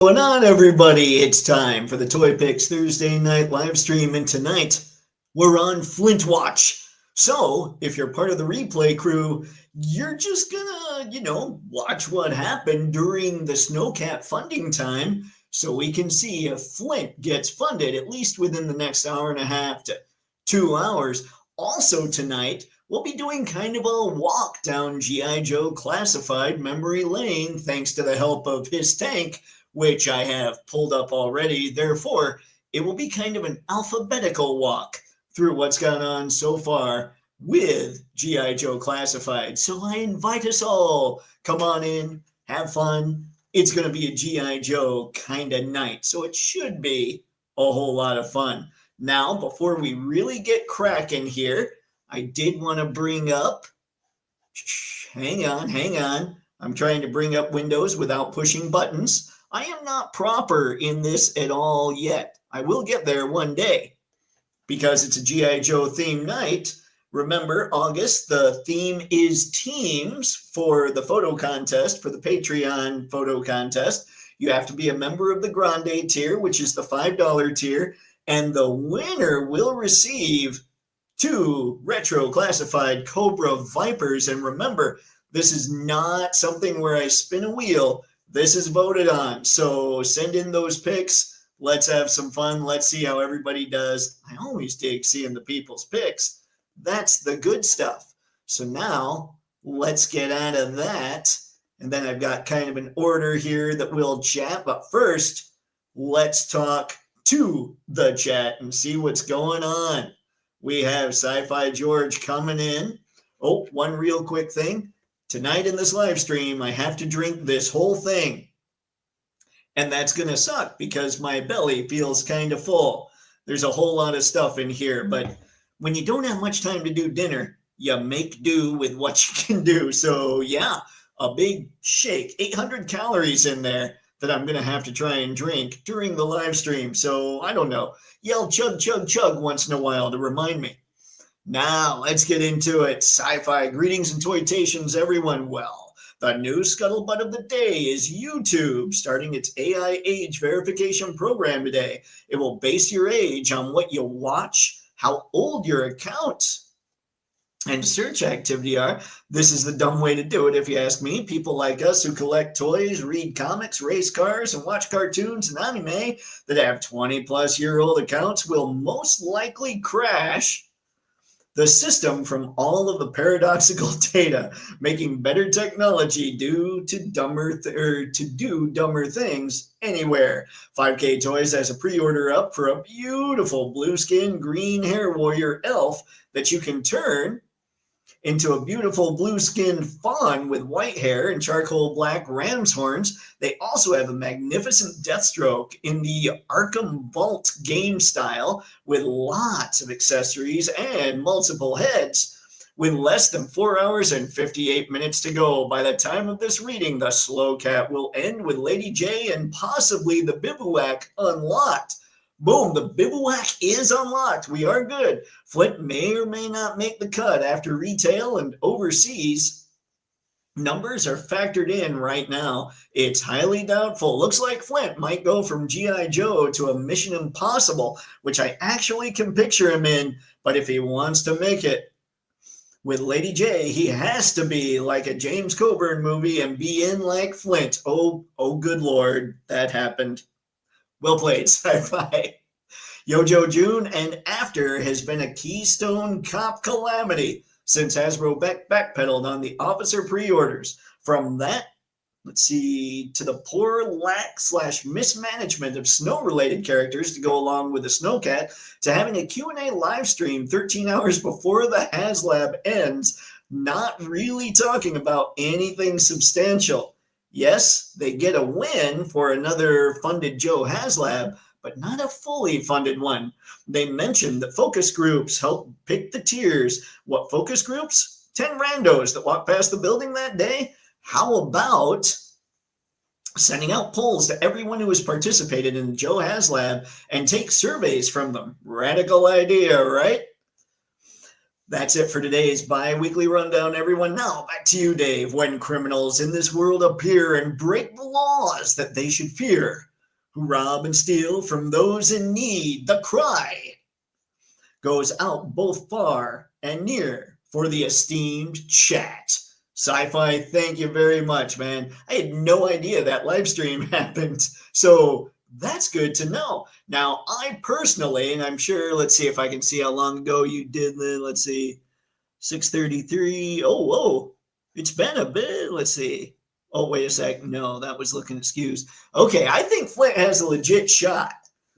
What's going on, everybody? It's time for the Toypixx Thursday night live stream, and tonight we're on Flint Watch. So, if you're part of the replay crew, you're just gonna, watch what happened during the snowcat funding time so we can see if Flint gets funded at least within the next hour and a half to 2 hours. Also, tonight we'll be doing kind of a walk down G.I. Joe Classified Memory Lane thanks to the help of his tank, which I have pulled up already. Therefore, it will be kind of an alphabetical walk through what's gone on so far with G.I. Joe Classified. So I invite us all, come on in, have fun. It's going to be a G.I. Joe kind of night, so it should be a whole lot of fun. Now, before we really get cracking here, I did want to bring up, hang on. I'm trying to bring up windows without pushing buttons. I am not proper in this at all yet. I will get there one day because it's a G.I. Joe theme night. Remember, August, the theme is teams for the photo contest, for the Patreon photo contest. You have to be a member of the Grande tier, which is the $5 tier, and the winner will receive 2 retro classified Cobra Vipers. And remember, this is not something where I spin a wheel. This is voted on. So send in those picks. Let's have some fun. Let's see how everybody does. I always dig seeing the people's picks. That's the good stuff. So now let's get out of that. And then I've got kind of an order here that we'll chat. But first, let's talk to the chat and see what's going on. We have Sci-Fi George coming in. Oh, one real quick thing. Tonight in this live stream, I have to drink this whole thing. And that's going to suck because my belly feels kind of full. There's a whole lot of stuff in here. But when you don't have much time to do dinner, you make do with what you can do. So yeah, a big shake, 800 calories in there that I'm going to have to try and drink during the live stream. So I don't know. Yell chug, chug, chug once in a while to remind me. Now, let's get into it. Sci-fi greetings and toytations, everyone. Well, the new scuttlebutt of the day is YouTube, starting its AI age verification program today. It will base your age on what you watch, how old your account and search activity are. This is the dumb way to do it, if you ask me. People like us who collect toys, read comics, race cars, and watch cartoons and anime that have 20-plus-year-old accounts will most likely crash the system from all of the paradoxical data, making better technology do dumber things anywhere. 5K Toys has a pre-order up for a beautiful blue skin green hair warrior elf that you can turn into a beautiful blue skin fawn with white hair and charcoal black ram's horns. They also have a magnificent Deathstroke in the Arkham Vault game style with lots of accessories and multiple heads. With less than 4 hours and 58 minutes to go, by the time of this reading, the Slow Cat will end with Lady J and possibly the Bivouac unlocked. Boom, the Bivouac is unlocked. We are good. Flint may or may not make the cut after retail and overseas. Numbers are factored in right now. It's highly doubtful. Looks like Flint might go from G.I. Joe to a Mission Impossible, which I actually can picture him in. But if he wants to make it with Lady J, he has to be like a James Coburn movie and be in like Flint. Oh, good Lord, that happened. Well played, Sci-Fi. Yojo June and After has been a Keystone Cop calamity since Hasbro backpedaled on the officer pre-orders. From that, let's see, to the poor lack/mismanagement of snow-related characters to go along with the Snowcat, to having a Q&A live stream 13 hours before the HasLab ends, not really talking about anything substantial. Yes, they get a win for another funded Joe HasLab, but not a fully funded one. They mentioned that focus groups help pick the tiers. What focus groups? 10 randos that walked past the building that day? How about sending out polls to everyone who has participated in the Joe HasLab and take surveys from them? Radical idea, right? That's it for today's bi-weekly rundown, everyone. Now, back to you, Dave. When criminals in this world appear and break the laws that they should fear, who rob and steal from those in need. The cry goes out both far and near for the esteemed chat. Sci-Fi, thank you very much, man. I had no idea that live stream happened. So that's good to know. Now, I personally, and I'm sure, let's see if I can see how long ago you did the, let's see, 6:33. Oh, whoa. It's been a bit. Let's see. Oh, wait a sec. No, that was looking excused. Okay, I think Flint has a legit shot.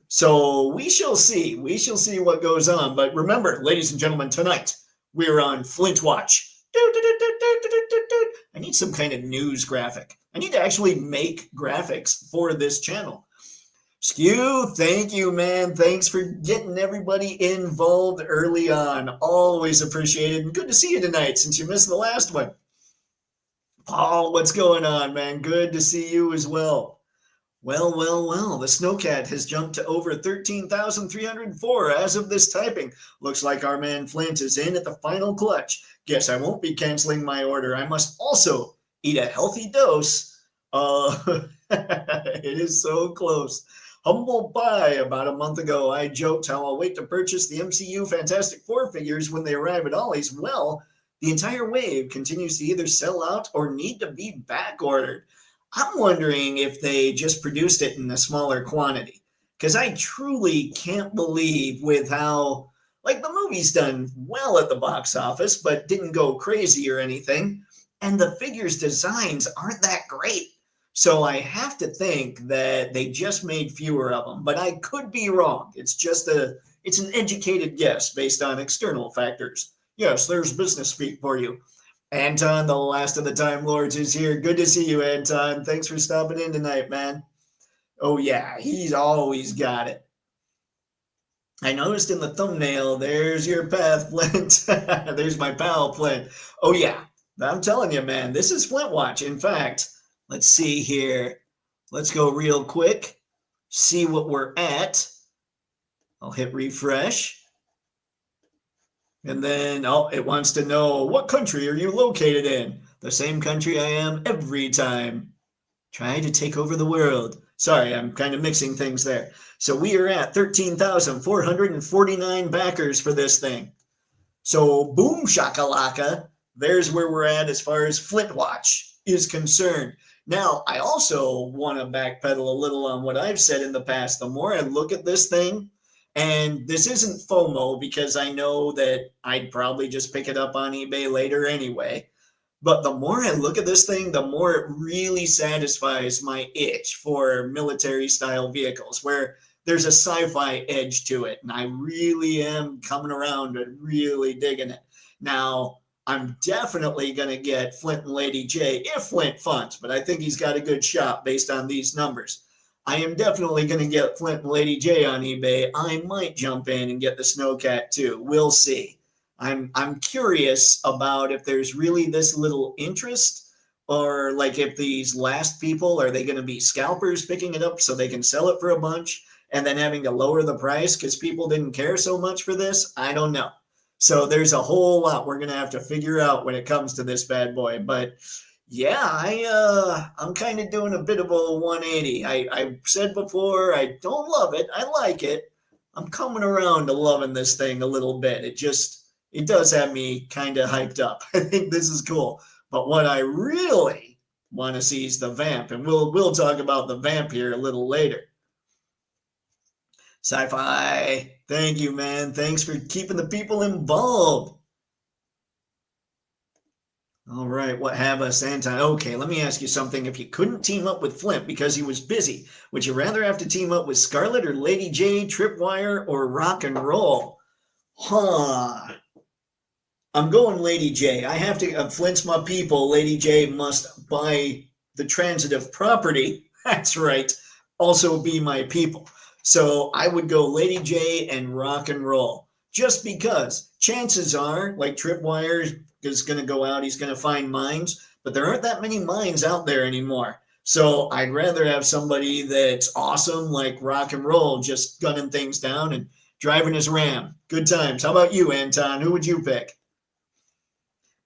So we shall see. We shall see what goes on. But remember, ladies and gentlemen, tonight we're on Flint Watch. I need some kind of news graphic. I need to actually make graphics for this channel. Skew, thank you, man. Thanks for getting everybody involved early on. Always appreciated. And good to see you tonight since you missed the last one. Paul, what's going on, man? Good to see you as well. Well, well, well, the snowcat has jumped to over 13,304 as of this typing. Looks like our man Flint is in at the final clutch. Guess I won't be canceling my order. I must also eat a healthy dose. It is so close. Humble pie. About a month ago, I joked how I'll wait to purchase the MCU Fantastic Four figures when they arrive at Ollie's. Well, the entire wave continues to either sell out or need to be back ordered. I'm wondering if they just produced it in a smaller quantity, because I truly can't believe with how, like, the movie's done well at the box office, but didn't go crazy or anything, and the figures' designs aren't that great. So I have to think that they just made fewer of them, but I could be wrong. It's an educated guess based on external factors. Yes, there's business speak for you. Anton, the last of the Time Lords, is here. Good to see you, Anton. Thanks for stopping in tonight, man. Oh, yeah, he's always got it. I noticed in the thumbnail, there's your path, Flint. There's my pal, Flint. Oh, yeah, I'm telling you, man, this is Flint Watch. In fact, let's see here. Let's go real quick, see what we're at. I'll hit refresh. And then, it wants to know, what country are you located in? The same country I am every time. Try to take over the world. Sorry, I'm kind of mixing things there. So we are at 13,449 backers for this thing. So boom shakalaka, there's where we're at as far as Flint Watch is concerned. Now, I also want to backpedal a little on what I've said in the past. The more I look at this thing, and this isn't FOMO because I know that I'd probably just pick it up on eBay later anyway. But the more I look at this thing, the more it really satisfies my itch for military style vehicles where there's a sci-fi edge to it. And I really am coming around and really digging it. Now, I'm definitely going to get Flint and Lady J if Flint funds, but I think he's got a good shot based on these numbers. I am definitely going to get Flint and Lady J on eBay. I might jump in and get the Snowcat too. We'll see. I'm curious about if there's really this little interest, or like if these last people, are they going to be scalpers picking it up so they can sell it for a bunch and then having to lower the price because people didn't care so much for this? I don't know. So there's a whole lot we're going to have to figure out when it comes to this bad boy. But yeah, I'm kind of doing a bit of a 180. I said before, I don't love it. I like it. I'm coming around to loving this thing a little bit. It does have me kind of hyped up. I think this is cool. But what I really want to see is the Vamp, and we'll talk about the Vamp here a little later. Sci-Fi, thank you, man. Thanks for keeping the people involved. All right, what have us, Anton? Okay, let me ask you something. If you couldn't team up with Flint because he was busy, would you rather have to team up with Scarlet or Lady J, Tripwire, or Rock and Roll? I'm going Lady J. I have to, Flint's my people. Lady J must buy the transitive property. That's right. Also be my people. So I would go Lady J and Rock and Roll. Just because chances are, like Tripwire is going to go out, he's going to find mines, but there aren't that many mines out there anymore. So I'd rather have somebody that's awesome like Rock and Roll, just gunning things down and driving his Ram. Good times. How about you, Anton? Who would you pick?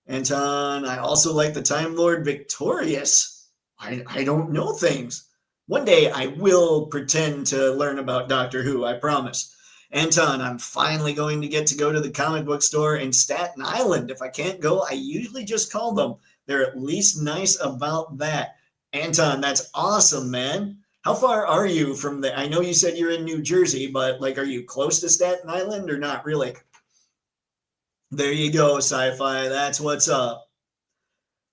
Anton, I also like the Time Lord Victorious. I don't know things. One day I will pretend to learn about Doctor Who, I promise. Anton, I'm finally going to get to go to the comic book store in Staten Island. If I can't go, I usually just call them. They're at least nice about that. Anton, that's awesome, man. How far are you from the? I know you said you're in New Jersey, but like, are you close to Staten Island or not really? There you go, sci-fi. That's what's up.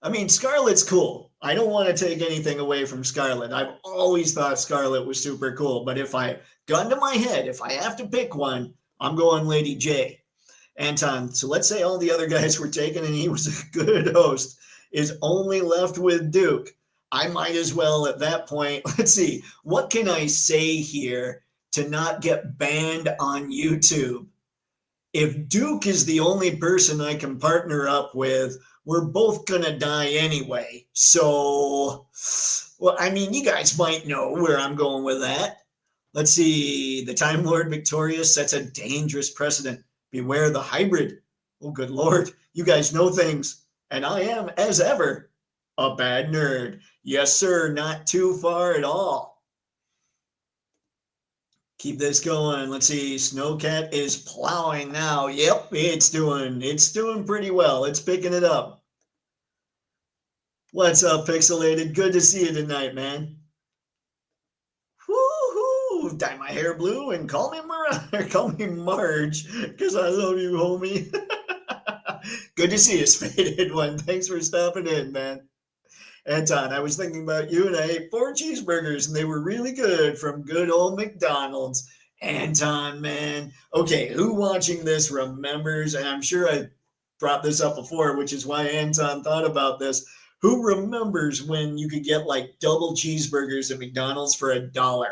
I mean, Scarlet's cool. I don't want to take anything away from Scarlet. I've always thought Scarlet was super cool, but if I gun to my head, if I have to pick one, I'm going Lady J. Anton, so let's say all the other guys were taken and he was a good host, is only left with Duke. I might as well at that point, let's see, what can I say here to not get banned on YouTube? If Duke is the only person I can partner up with, we're both going to die anyway. So, well, I mean, you guys might know where I'm going with that. Let's see. The Time Lord Victorious sets a dangerous precedent. Beware the hybrid. Oh, good Lord. You guys know things. And I am, as ever, a bad nerd. Yes, sir. Not too far at all. Keep this going. Let's see. Snowcat is plowing now. Yep, it's doing pretty well. It's picking it up. What's up, Pixelated? Good to see you tonight, man. Woo-hoo! Dye my hair blue and call me Marge, because I love you, homie. Good to see you, Spaded One. Thanks for stopping in, man. Anton, I was thinking about you, and I ate 4 cheeseburgers, and they were really good from good old McDonald's. Anton, man. Okay, who watching this remembers, and I'm sure I brought this up before, which is why Anton thought about this. Who remembers when you could get like double cheeseburgers at McDonald's for $1?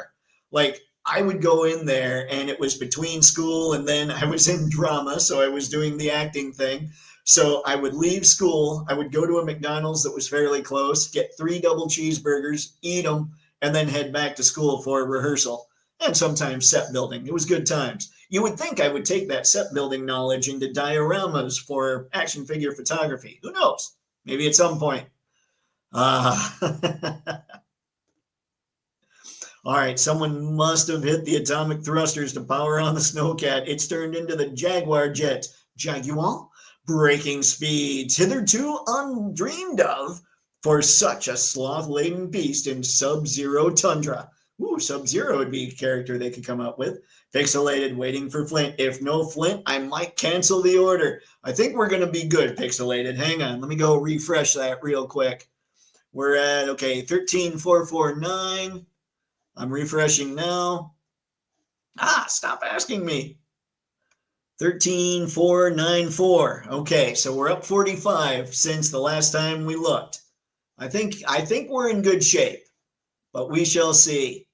Like, I would go in there, and it was between school, and then I was in drama, so I was doing the acting thing. So I would leave school, I would go to a McDonald's that was fairly close, get 3 double cheeseburgers, eat them, and then head back to school for a rehearsal. And sometimes set building. It was good times. You would think I would take that set building knowledge into dioramas for action figure photography. Who knows? Maybe at some point. All right, someone must have hit the atomic thrusters to power on the Snowcat. It's turned into the Jaguar jet. Jaguar? Breaking speeds, hitherto undreamed of for such a sloth-laden beast in Sub-Zero tundra. Ooh, Sub-Zero would be a character they could come up with. Pixelated, waiting for Flint. If no Flint, I might cancel the order. I think we're going to be good, Pixelated. Hang on, let me go refresh that real quick. We're at, okay, 13,449. I'm refreshing now. Stop asking me. 13,494. Okay, so we're up 45 since the last time we looked. I think we're in good shape, but we shall see.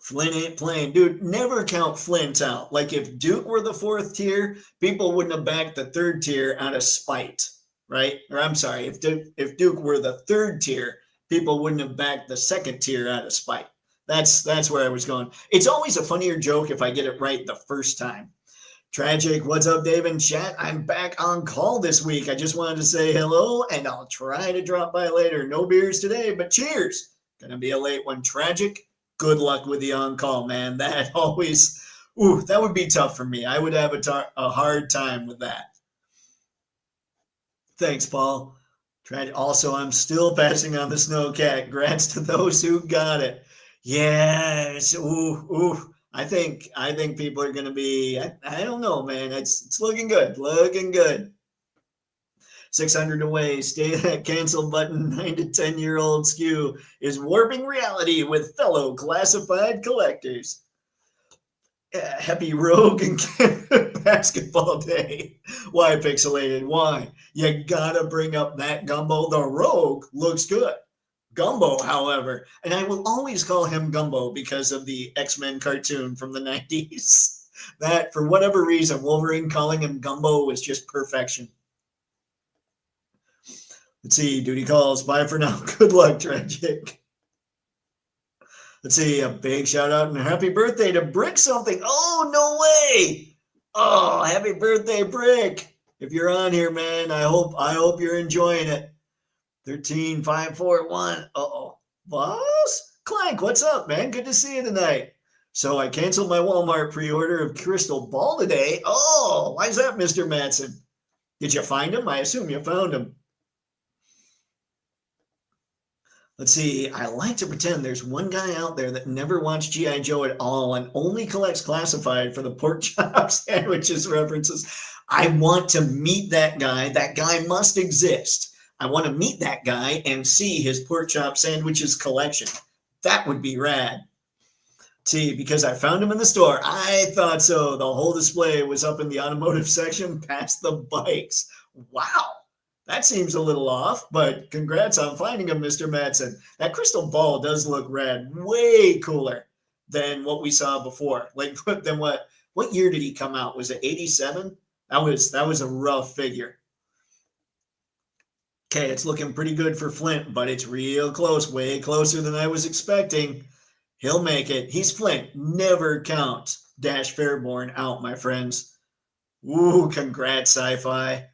Flint ain't playing. Dude, never count Flint out. Like, if Duke were the 4th tier, people wouldn't have backed the 3rd tier out of spite, right? Or I'm sorry, if Duke were the 3rd tier, people wouldn't have backed the 2nd tier out of spite. That's where I was going. It's always a funnier joke if I get it right the first time. Tragic, what's up, Dave in chat? I'm back on call this week. I just wanted to say hello, and I'll try to drop by later. No beers today, but cheers. Gonna be a late one. Tragic, good luck with the on-call, man. That always, that would be tough for me. I would have a hard time with that. Thanks, Paul. Also, I'm still passing on the Snowcat. Congrats to those who got it. Yes, I think people are going to be, I don't know, man. It's looking good. 600 away. Stay that cancel button. 9 to 10-year-old skew is warping reality with fellow classified collectors. Happy Rogue and Basketball Day. Why, Pixelated? Why? You gotta bring up that Gumbo. The Rogue looks good. Gumbo, however, and I will always call him Gumbo because of the X-Men cartoon from the 90s. That, for whatever reason, Wolverine calling him Gumbo was just perfection. Let's see, duty calls. Bye for now. Good luck, Tragic. Let's see, a big shout out and happy birthday to Brick something. Oh, no way. Oh, happy birthday, Brick. If you're on here, man, I hope you're enjoying it. 13,541. Uh-oh. Boss? Clank, what's up, man? Good to see you tonight. So I canceled my Walmart pre-order of Crystal Ball today. Oh, why is that, Mr. Matson? Did you find him? I assume you found him. Let's see. I like to pretend there's one guy out there that never watched G.I. Joe at all and only collects classified for the pork chop sandwiches references. I want to meet that guy. That guy must exist. I want to meet that guy and see his pork chop sandwiches collection. That would be rad. See, because I found him in the store. I thought so. The whole display was up in the automotive section past the bikes. Wow. That seems a little off, but congrats on finding him, Mr. Matson. That crystal ball does look rad, way cooler than what we saw before. Like, then what year did he come out? Was it 87? That was a rough figure. Okay, it's looking pretty good for Flint, but it's real close, way closer than I was expecting. He'll make it. He's Flint. Never count Dash Fairborn out, my friends. Ooh, congrats, Sci-Fi.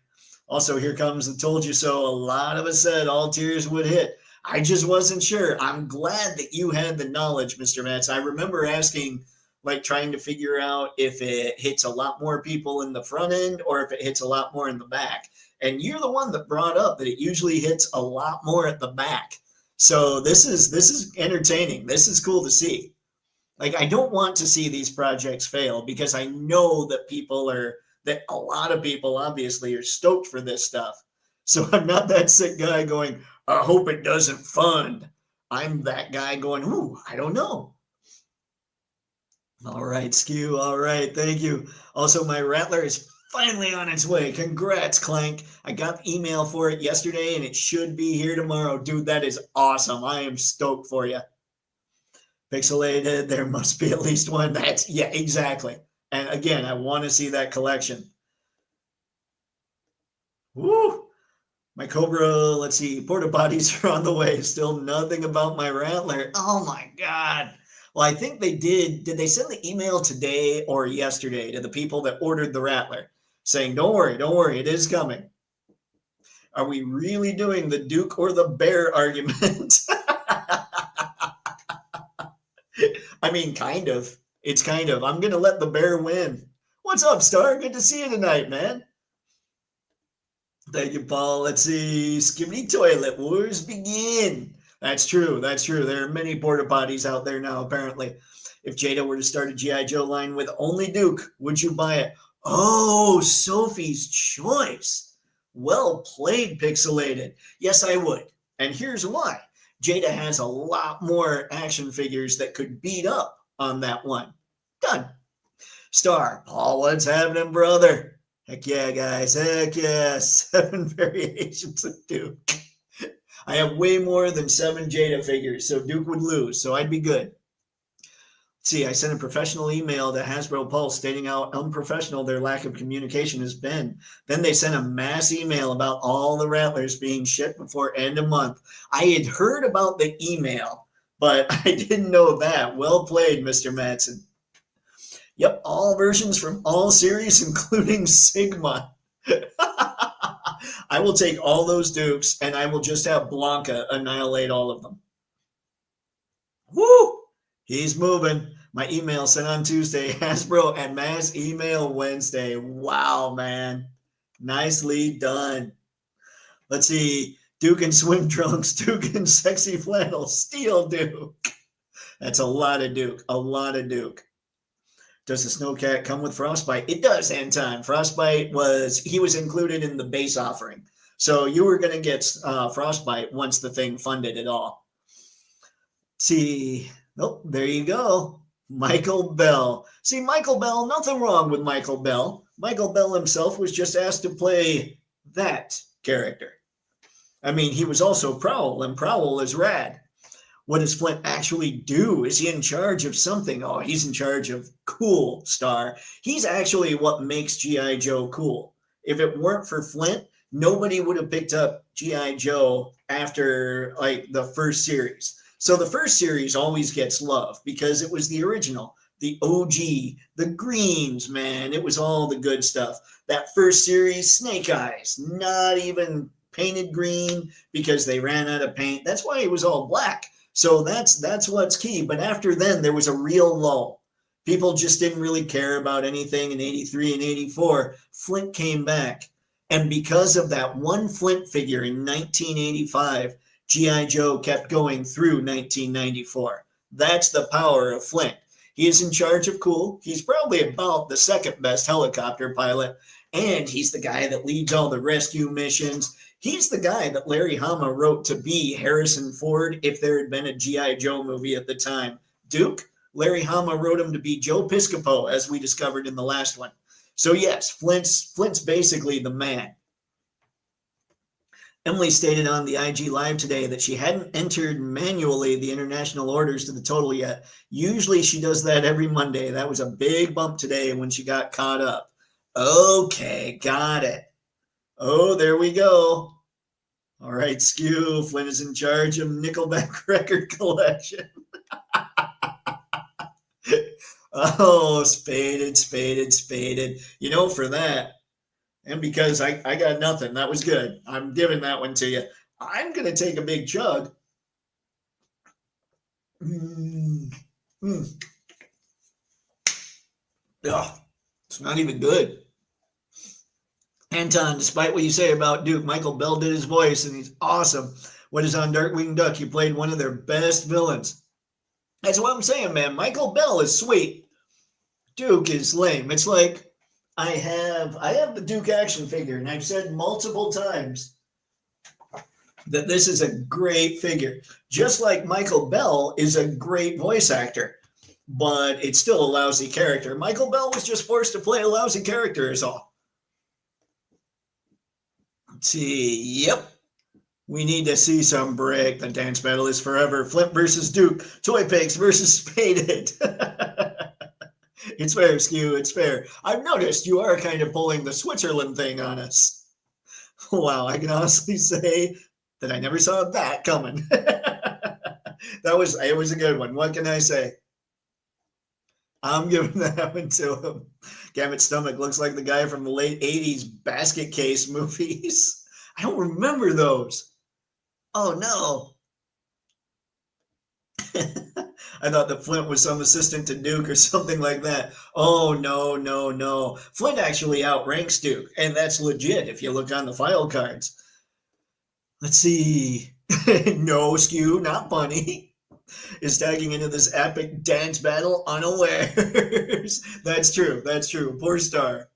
Also, here comes the told you so. A lot of us said all tiers would hit. I just wasn't sure. I'm glad that you had the knowledge, Mr. Matz. I remember asking, like trying to figure out if it hits a lot more people in the front end or if it hits a lot more in the back. And you're the one that brought up that it usually hits a lot more at the back. So this is entertaining. This is cool to see. Like, I don't want to see these projects fail because I know that that a lot of people obviously are stoked for this stuff. So I'm not that sick guy going, I hope it doesn't fund. I'm that guy going, ooh, I don't know. All right, Skew. All right, thank you. Also, my Rattler is finally on its way. Congrats, Clank. I got the email for it yesterday and it should be here tomorrow. Dude, that is awesome. I am stoked for you. Pixelated, there must be at least one. Yeah, exactly. And again, I want to see that collection. Woo! My Cobra, let's see, porta potties are on the way. Still nothing about my Rattler. Oh my God. Well, I think they did. Did they send the email today or yesterday to the people that ordered the Rattler saying, don't worry, it is coming? Are we really doing the Duke or the Bear argument? I mean, kind of. It's kind of. I'm going to let the Bear win. What's up, Star? Good to see you tonight, man. Thank you, Paul. Let's see. Skibbity Toilet Wars begin. That's true. There are many porta potties out there now, apparently. If Jada were to start a G.I. Joe line with only Duke, would you buy it? Oh, Sophie's choice. Well played, Pixelated. Yes, I would. And here's why. Jada has a lot more action figures that could beat up on that one. Done. Star, Paul, what's happening, brother? Heck yeah, guys. Heck yeah. 7 variations of Duke. I have way more than 7 Jada figures, so Duke would lose, so I'd be good. See, I sent a professional email to Hasbro Pulse stating how unprofessional their lack of communication has been. Then they sent a mass email about all the Rattlers being shipped before end of month. I had heard about the email, but I didn't know that. Well played, Mr. Matson. Yep, all versions from all series, including Sigma. I will take all those Dukes, and I will just have Blanca annihilate all of them. Woo! He's moving. My email sent on Tuesday, Hasbro and mass email Wednesday. Wow, man. Nicely done. Let's see. Duke in swim trunks, Duke in sexy flannel, Steel Duke. That's a lot of Duke, a lot of Duke. Does the Snowcat come with Frostbite? It does, Anton. Frostbite was included in the base offering. So you were going to get Frostbite once the thing funded it all. See, nope, there you go. Michael Bell. See, Michael Bell, nothing wrong with Michael Bell. Michael Bell himself was just asked to play that character. I mean, he was also Prowl, and Prowl is rad. What does Flint actually do? Is he in charge of something? Oh, he's in charge of cool, Star. He's actually what makes G.I. Joe cool. If it weren't for Flint, nobody would have picked up G.I. Joe after like the first series. So the first series always gets love because it was the original, the OG, the greens, man. It was all the good stuff. That first series, Snake Eyes, not even painted green because they ran out of paint. That's why it was all black. So that's what's key. But after then, there was a real lull. People just didn't really care about anything in 83 and 84. Flint came back. And because of that one Flint figure in 1985, G.I. Joe kept going through 1994. That's the power of Flint. He is in charge of Cool. He's probably about the second best helicopter pilot. And he's the guy that leads all the rescue missions. He's the guy that Larry Hama wrote to be Harrison Ford if there had been a G.I. Joe movie at the time. Duke, Larry Hama wrote him to be Joe Piscopo, as we discovered in the last one. So yes, Flint's basically the man. Emily stated on the IG Live today that she hadn't entered manually the international orders to the total yet. Usually she does that every Monday. That was a big bump today when she got caught up. Okay, got it. Oh, there we go. All right, Skew, Flint is in charge of Nickelback record collection. Oh, spaded. You know, for that, and because I got nothing, that was good. I'm giving that one to you. I'm going to take a big chug. Ugh, it's not even good. Anton, despite what you say about Duke, Michael Bell did his voice, and he's awesome. What is on Darkwing Duck? He played one of their best villains. That's what I'm saying, man. Michael Bell is sweet. Duke is lame. It's like I have the Duke action figure, and I've said multiple times that this is a great figure. Just like Michael Bell is a great voice actor, but it's still a lousy character. Michael Bell was just forced to play a lousy character is all. Let's see. Yep. We need to see some break. The dance battle is forever. Flint versus Duke. Toypixx versus Spaded. It's fair, Skew. It's fair. I've noticed you are kind of pulling the Switzerland thing on us. Wow, I can honestly say that I never saw that coming. It was a good one. What can I say? I'm giving that one to him. Gammit's stomach looks like the guy from the late 80s basket case movies. I don't remember those. Oh, no. I thought that Flint was some assistant to Duke or something like that. Oh, no. Flint actually outranks Duke, and that's legit if you look on the file cards. Let's see. No, Skew, not Bunny, is tagging into this epic dance battle unawares. That's true. Poor Star.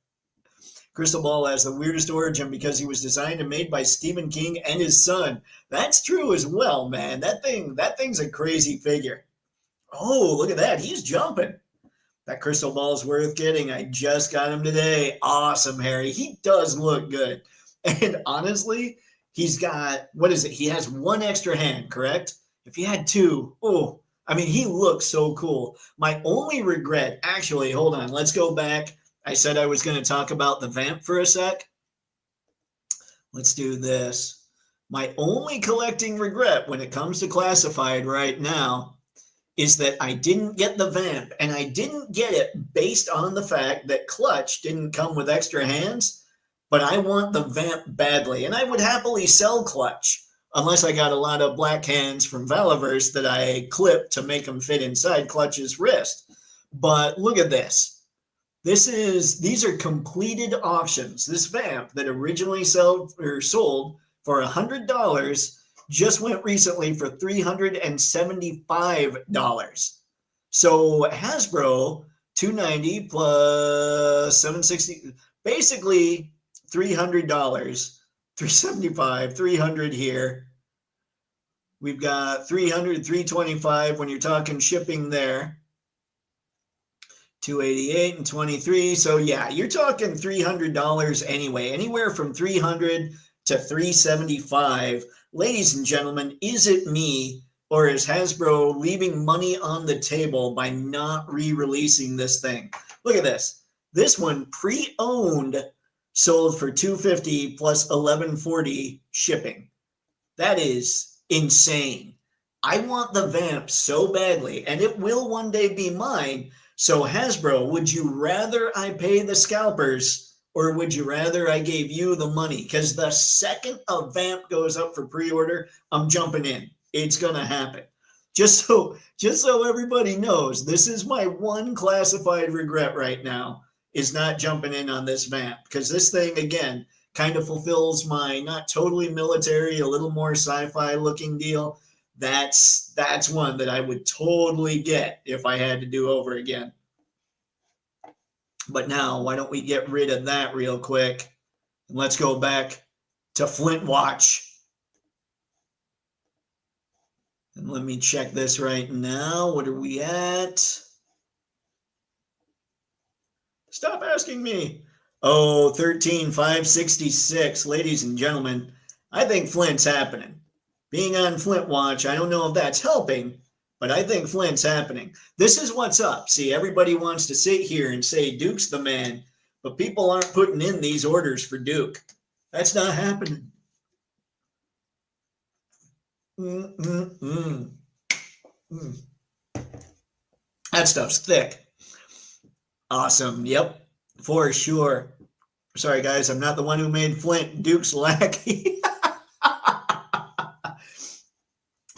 Crystal Ball has the weirdest origin because he was designed and made by Stephen King and his son. That's true as well, man. That thing's a crazy figure. Oh, look at that. He's jumping. That Crystal Ball's worth getting. I just got him today. Awesome, Harry. He does look good. And honestly, he's got, what is it? He has one extra hand, correct? If he had two, he looks so cool. My only regret, actually, hold on. Let's go back. I said I was going to talk about the vamp for a sec. Let's do this. My only collecting regret when it comes to classified right now is that I didn't get the vamp, and I didn't get it based on the fact that Clutch didn't come with extra hands, but I want the vamp badly, and I would happily sell Clutch unless I got a lot of black hands from Valaverse that I clipped to make them fit inside Clutch's wrist. But look at this. These are completed auctions. This vamp that originally sold for $100 just went recently for $375. So Hasbro, $290 plus $760, basically $300, $375, $300 here. We've got $300, $325 when you're talking shipping there. $288 and $23. So yeah, you're talking $300 anyway, anywhere from $300 to $375. Ladies and gentlemen, is it me or is Hasbro leaving money on the table by not re-releasing this thing? Look at this. This one pre-owned sold for $250 plus $1140 shipping. That is insane. I want the vamp so badly, and it will one day be mine. So Hasbro, would you rather I pay the scalpers or would you rather I gave you the money? Because the second a vamp goes up for pre-order, I'm jumping in. It's going to happen. just so everybody knows, this is my one classified regret right now, is not jumping in on this vamp, because this thing again kind of fulfills my not totally military, a little more sci-fi looking deal. That's one that I would totally get if I had to do over again. But now, why don't we get rid of that real quick? And let's go back to Flint Watch. And let me check this right now. What are we at? Stop asking me. Oh, 13,566. Ladies and gentlemen, I think Flint's happening. Being on Flint Watch, I don't know if that's helping, but I think Flint's happening. This is what's up. See, everybody wants to sit here and say Duke's the man, but people aren't putting in these orders for Duke. That's not happening. That stuff's thick. Awesome. Yep, for sure. Sorry, guys, I'm not the one who made Flint Duke's lackey.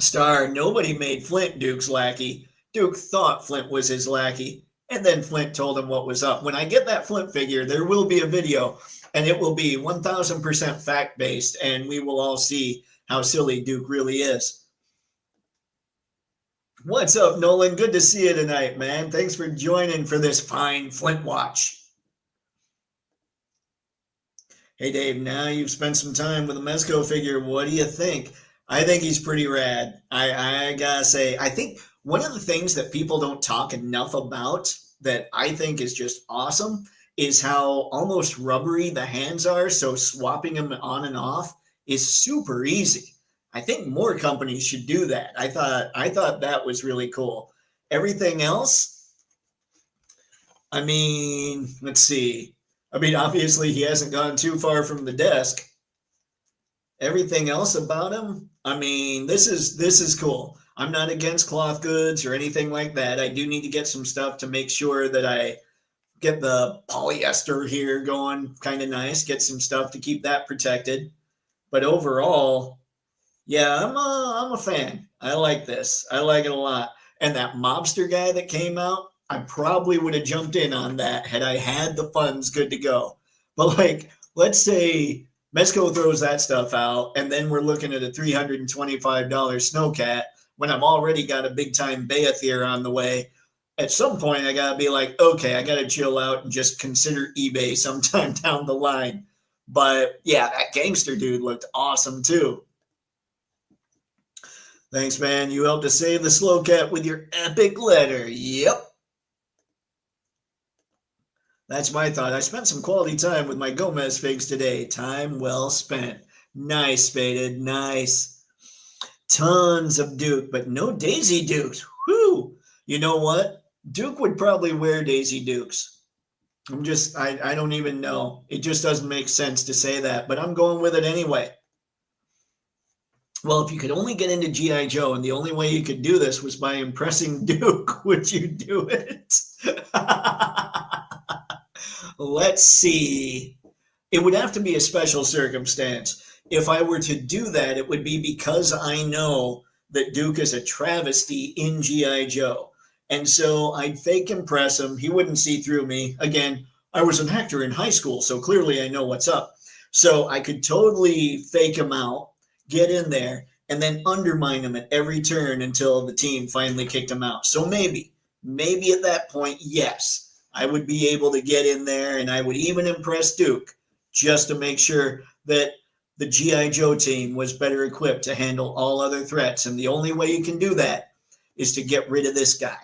Star, nobody made Flint Duke's lackey. Duke thought Flint was his lackey, and then Flint told him what was up. When I get that Flint figure, there will be a video, and it will be 1,000% fact-based, and we will all see how silly Duke really is. What's up, Nolan? Good to see you tonight, man. Thanks for joining for this fine Flint Watch. Hey, Dave, now you've spent some time with a Mezco figure. What do you think? I think he's pretty rad. I gotta say, I think one of the things that people don't talk enough about that I think is just awesome is how almost rubbery the hands are. So swapping them on and off is super easy. I think more companies should do that. I thought that was really cool. Everything else, I mean, let's see. I mean, obviously he hasn't gone too far from the desk. Everything else about him, I mean, this is cool. I'm not against cloth goods or anything like that. I do need to get some stuff to make sure that I get the polyester here going kind of nice, get some stuff to keep that protected. But overall, yeah, I'm a fan. I like this. I like it a lot. And that mobster guy that came out, I probably would have jumped in on that had I had the funds good to go. But like, let's say Mezco throws that stuff out, and then we're looking at a $325 Snowcat when I've already got a big-time Beathier on the way. At some point, I got to be like, okay, I got to chill out and just consider eBay sometime down the line. But yeah, that gangster dude looked awesome too. Thanks, man. You helped to save the slow cat with your epic letter. Yep. That's my thought. I spent some quality time with my Gomez figs today. Time well spent. Nice, Spaded. Nice. Tons of Duke, but no Daisy Dukes. Whew. You know what? Duke would probably wear Daisy Dukes. I don't even know. It just doesn't make sense to say that, but I'm going with it anyway. Well, if you could only get into G.I. Joe and the only way you could do this was by impressing Duke, would you do it? Let's see. It would have to be a special circumstance. If I were to do that, it would be because I know that Duke is a travesty in G.I. Joe. And so I'd fake impress him. He wouldn't see through me. Again, I was an actor in high school, so clearly I know what's up. So I could totally fake him out, get in there, and then undermine him at every turn until the team finally kicked him out. So maybe at that point, yes, I would be able to get in there, and I would even impress Duke just to make sure that the G.I. Joe team was better equipped to handle all other threats. And the only way you can do that is to get rid of this guy.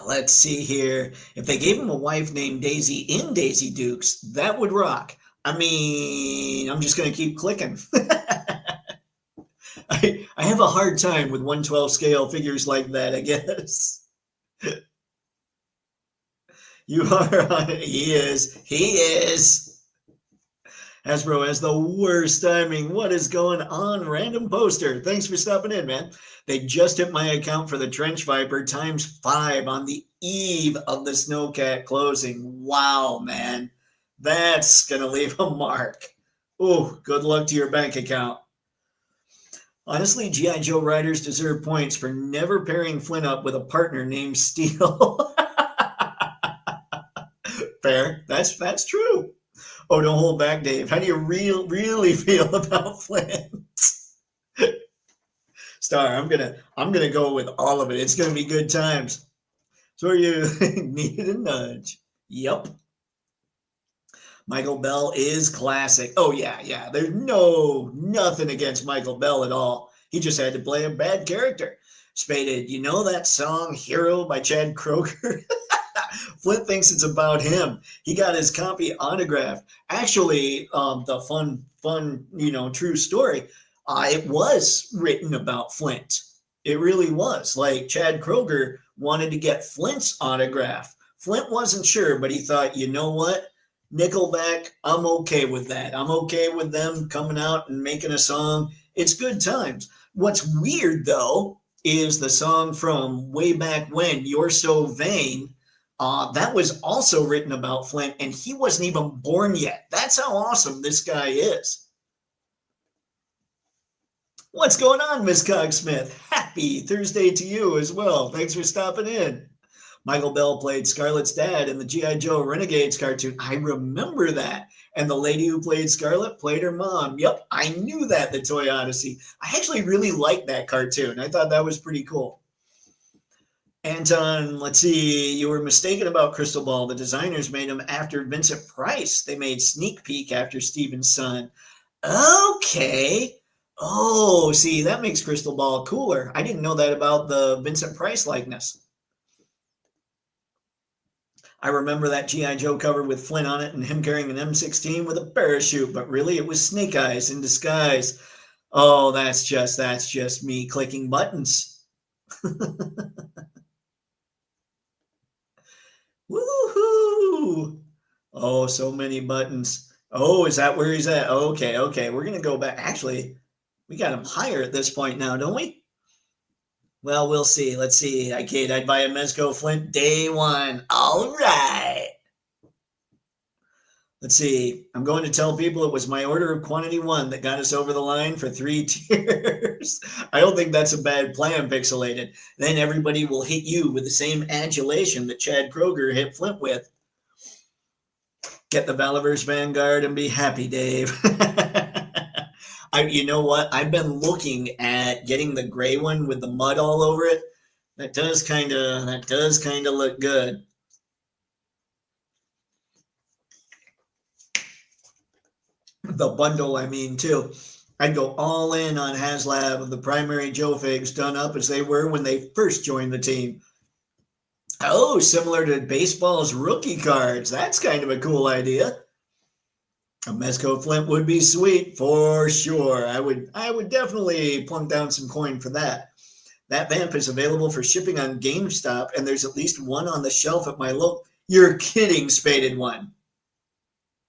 Let's see here. If they gave him a wife named Daisy in Daisy Dukes, that would rock. I mean, I'm just going to keep clicking. I have a hard time with 1/12 scale figures like that, I guess. You are on it. He is. Hasbro has the worst timing. What is going on? Random poster. Thanks for stopping in, man. They just hit my account for the Trench Viper ×5 on the eve of the Snowcat closing. Wow, man. That's going to leave a mark. Oh, good luck to your bank account. Honestly, G.I. Joe writers deserve points for never pairing Flint up with a partner named Steel. Fair. That's true. Oh, don't hold back, Dave. How do you really feel about Flint? Star, I'm gonna go with all of it. It's gonna be good times. So you needed a nudge. Yep. Michael Bell is classic. Oh yeah. There's nothing against Michael Bell at all. He just had to play a bad character. Spaded, you know that song "Hero" by Chad Kroeger? Flint thinks it's about him. He got his copy autographed. Actually, the fun, true story. It was written about Flint. It really was. Like Chad Kroeger wanted to get Flint's autograph. Flint wasn't sure, but he thought, you know what? Nickelback, I'm okay with that. I'm okay with them coming out and making a song. It's good times. What's weird, though, is the song from way back when, You're So Vain. That was also written about Flint, and he wasn't even born yet. That's how awesome this guy is. What's going on, Miss Cogsmith? Happy Thursday to you as well. Thanks for stopping in. Michael Bell played Scarlett's dad in the G.I. Joe Renegades cartoon. I remember that. And the lady who played Scarlett played her mom. Yep, I knew that, the Toy Odyssey. I actually really liked that cartoon. I thought that was pretty cool. Anton, let's see. You were mistaken about Crystal Ball. The designers made them after Vincent Price. They made Sneak Peek after Steven's son. Okay. Oh, see, that makes Crystal Ball cooler. I didn't know that about the Vincent Price likeness. I remember that G.I. Joe cover with Flint on it and him carrying an M16 with a parachute, but really it was Snake Eyes in disguise. Oh, that's just me clicking buttons. Woohoo! Oh, so many buttons. Oh, is that where he's at? Okay. We're going to go back. Actually, we got him higher at this point now, don't we? Well, we'll see. Let's see. I'd buy a Mezco Flint day one. All right. Let's see. I'm going to tell people it was my order of quantity one that got us over the line for 3 tiers. I don't think that's a bad plan, Pixelated. Then everybody will hit you with the same adulation that Chad Kroeger hit Flint with. Get the Valaverse Vanguard and be happy, Dave. You know what? I've been looking at getting the gray one with the mud all over it. That does kind of look good. The bundle, I mean, too. I'd go all in on HasLab of the primary Joe Figs done up as they were when they first joined the team. Oh, similar to baseball's rookie cards. That's kind of a cool idea. A Mezco Flint would be sweet for sure. I would definitely plunk down some coin for that. That vamp is available for shipping on GameStop, and there's at least one on the shelf at my local. You're kidding, Spaded One.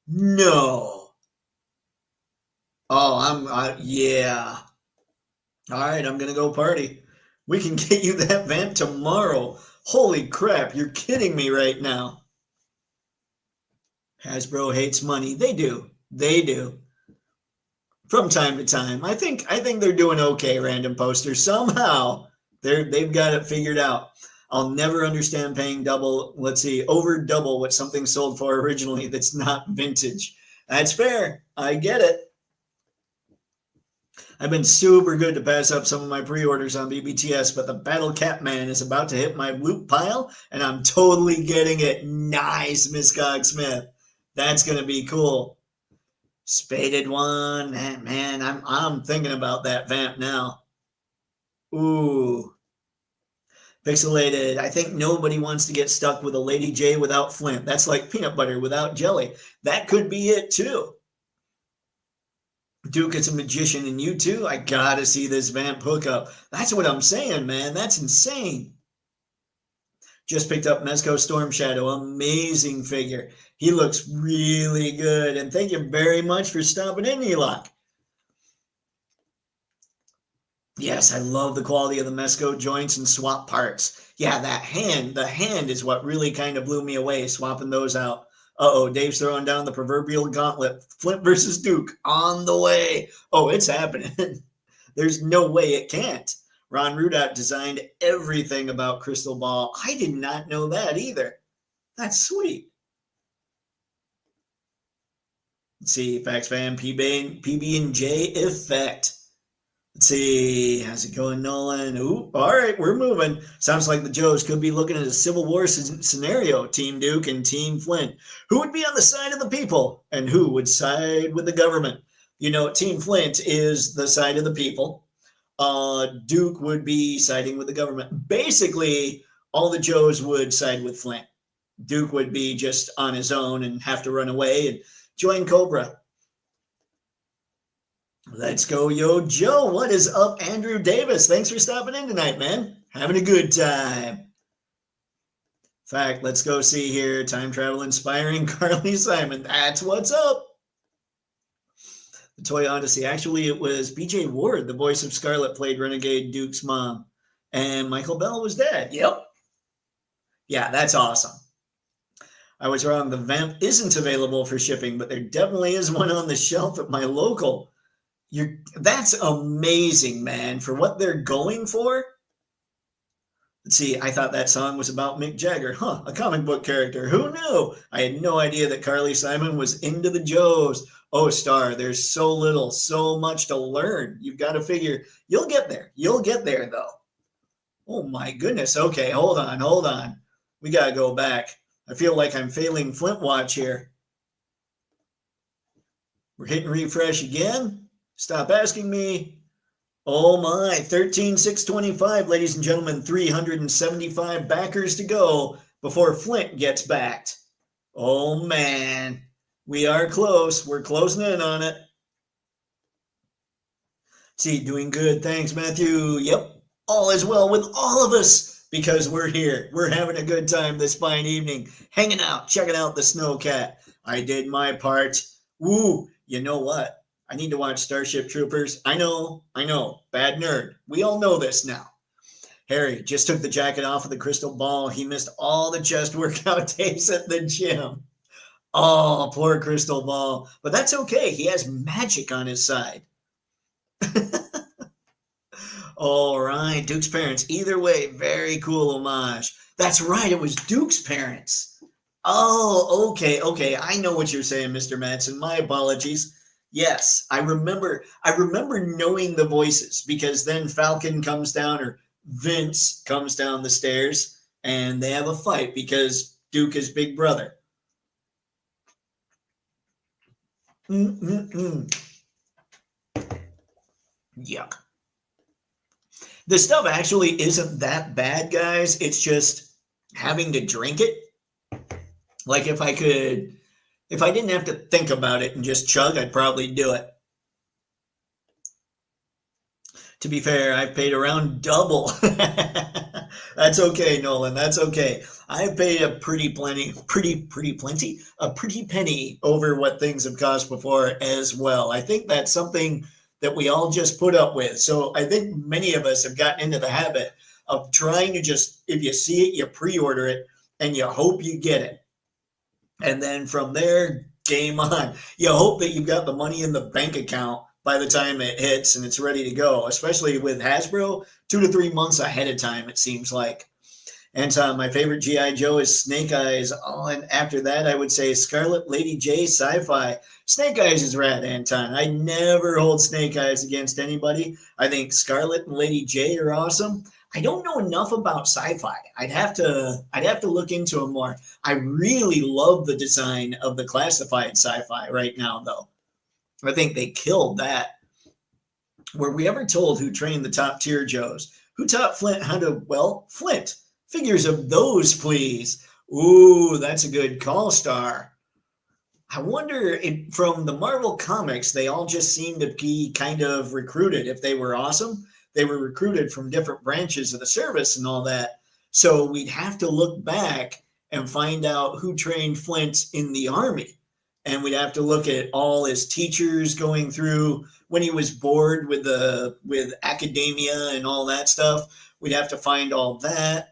No. Oh, yeah. All right, I'm gonna go party. We can get you that vamp tomorrow. Holy crap, you're kidding me right now. Hasbro hates money. They do. From time to time. I think they're doing okay, Random Poster. Somehow they've got it figured out. I'll never understand paying over double what something sold for originally that's not vintage. That's fair. I get it. I've been super good to pass up some of my pre-orders on BBTS, but the Battle Cat Man is about to hit my loot pile, and I'm totally getting it. Nice, Miss Cogsmith. That's gonna be cool. Spaded One, man, I'm thinking about that vamp now. Ooh. Pixelated. I think nobody wants to get stuck with a Lady J without Flint. That's like peanut butter without jelly. That could be it too. Duke is a magician, and you too? I gotta see this vamp hookup. That's what I'm saying, man. That's insane. Just picked up Mezco Storm Shadow. Amazing figure. He looks really good. And thank you very much for stopping in, Elok. Yes, I love the quality of the Mezco joints and swap parts. Yeah, the hand is what really kind of blew me away, swapping those out. Uh-oh, Dave's throwing down the proverbial gauntlet. Flint versus Duke on the way. Oh, it's happening. There's no way it can't. Ron Rudott designed everything about Crystal Ball. I did not know that either. That's sweet. Let's see, Fax Fan, PB&J Effect. Let's see, how's it going, Nolan? Ooh, all right, we're moving. Sounds like the Joes could be looking at a Civil War scenario, Team Duke and Team Flint. Who would be on the side of the people, and who would side with the government? You know, Team Flint is the side of the people. Duke would be siding with the government. Basically, all the Joes would side with Flint. Duke would be just on his own and have to run away and join Cobra. Let's go, Yo Joe. What is up, Andrew Davis? Thanks for stopping in tonight, man. Having a good time. In fact, let's go see here. Time travel inspiring Carly Simon. That's what's up. The Toy Odyssey. Actually, it was BJ Ward, the voice of Scarlet, played Renegade Duke's mom. And Michael Bell was dead. Yep. Yeah, that's awesome. I was wrong. The Vamp isn't available for shipping, but there definitely is one on the shelf at my local. That's amazing, man, for what they're going for. Let's see, I thought that song was about Mick Jagger. A comic book character. Who knew? I had no idea that Carly Simon was into the Joes. Oh, Star, there's so much to learn. You've got to figure, you'll get there. You'll get there, though. Oh, my goodness. Okay, hold on. We got to go back. I feel like I'm failing Flint Watch here. We're hitting refresh again. Stop asking me. Oh my, 13,625, ladies and gentlemen, 375 backers to go before Flint gets backed. Oh man, we are close. We're closing in on it. See, doing good. Thanks, Matthew. Yep, all is well with all of us because we're here. We're having a good time this fine evening, hanging out, checking out the Snowcat. I did my part. Woo, you know what? I need to watch Starship Troopers. I know, bad nerd. We all know this now. Harry just took the jacket off of the Crystal Ball. He missed all the chest workout days at the gym. Oh, poor Crystal Ball. But that's okay. He has magic on his side. All right, Duke's parents. Either way, very cool homage. That's right, it was Duke's parents. Oh, okay. I know what you're saying, Mr. Madsen. My apologies. Yes, I remember knowing the voices because then Falcon comes down or Vince comes down the stairs and they have a fight because Duke is big brother. Yuck. The stuff actually isn't that bad, guys. It's just having to drink it. Like if I didn't have to think about it and just chug, I'd probably do it. To be fair, I've paid around double. That's okay, Nolan. That's okay. I've paid a pretty penny over what things have cost before as well. I think that's something that we all just put up with. So I think many of us have gotten into the habit of trying to just, if you see it, you pre-order it and you hope you get it. And then from there, game on. You hope that you've got the money in the bank account by the time it hits and it's ready to go, especially with Hasbro, 2 to 3 months ahead of time, it seems like. And my favorite G.I. Joe is Snake Eyes. Oh, and after that, I would say Scarlet, Lady J, Sci-Fi. Snake Eyes is rad, Anton. I never hold Snake Eyes against anybody. I think Scarlet and Lady J are awesome. I don't know enough about Sci-Fi. I'd have to look into them more. I really love the design of the classified Sci-Fi right now, though. I think they killed that. Were we ever told who trained the top tier Joes? Who taught Flint how to, well, Flint. Figures of those, please. Ooh, that's a good call, Star. I wonder if from the Marvel comics, they all just seem to be kind of recruited. If they were awesome, they were recruited from different branches of the service and all that. So we'd have to look back and find out who trained Flint in the Army. And we'd have to look at all his teachers going through when he was bored with academia and all that stuff. We'd have to find all that.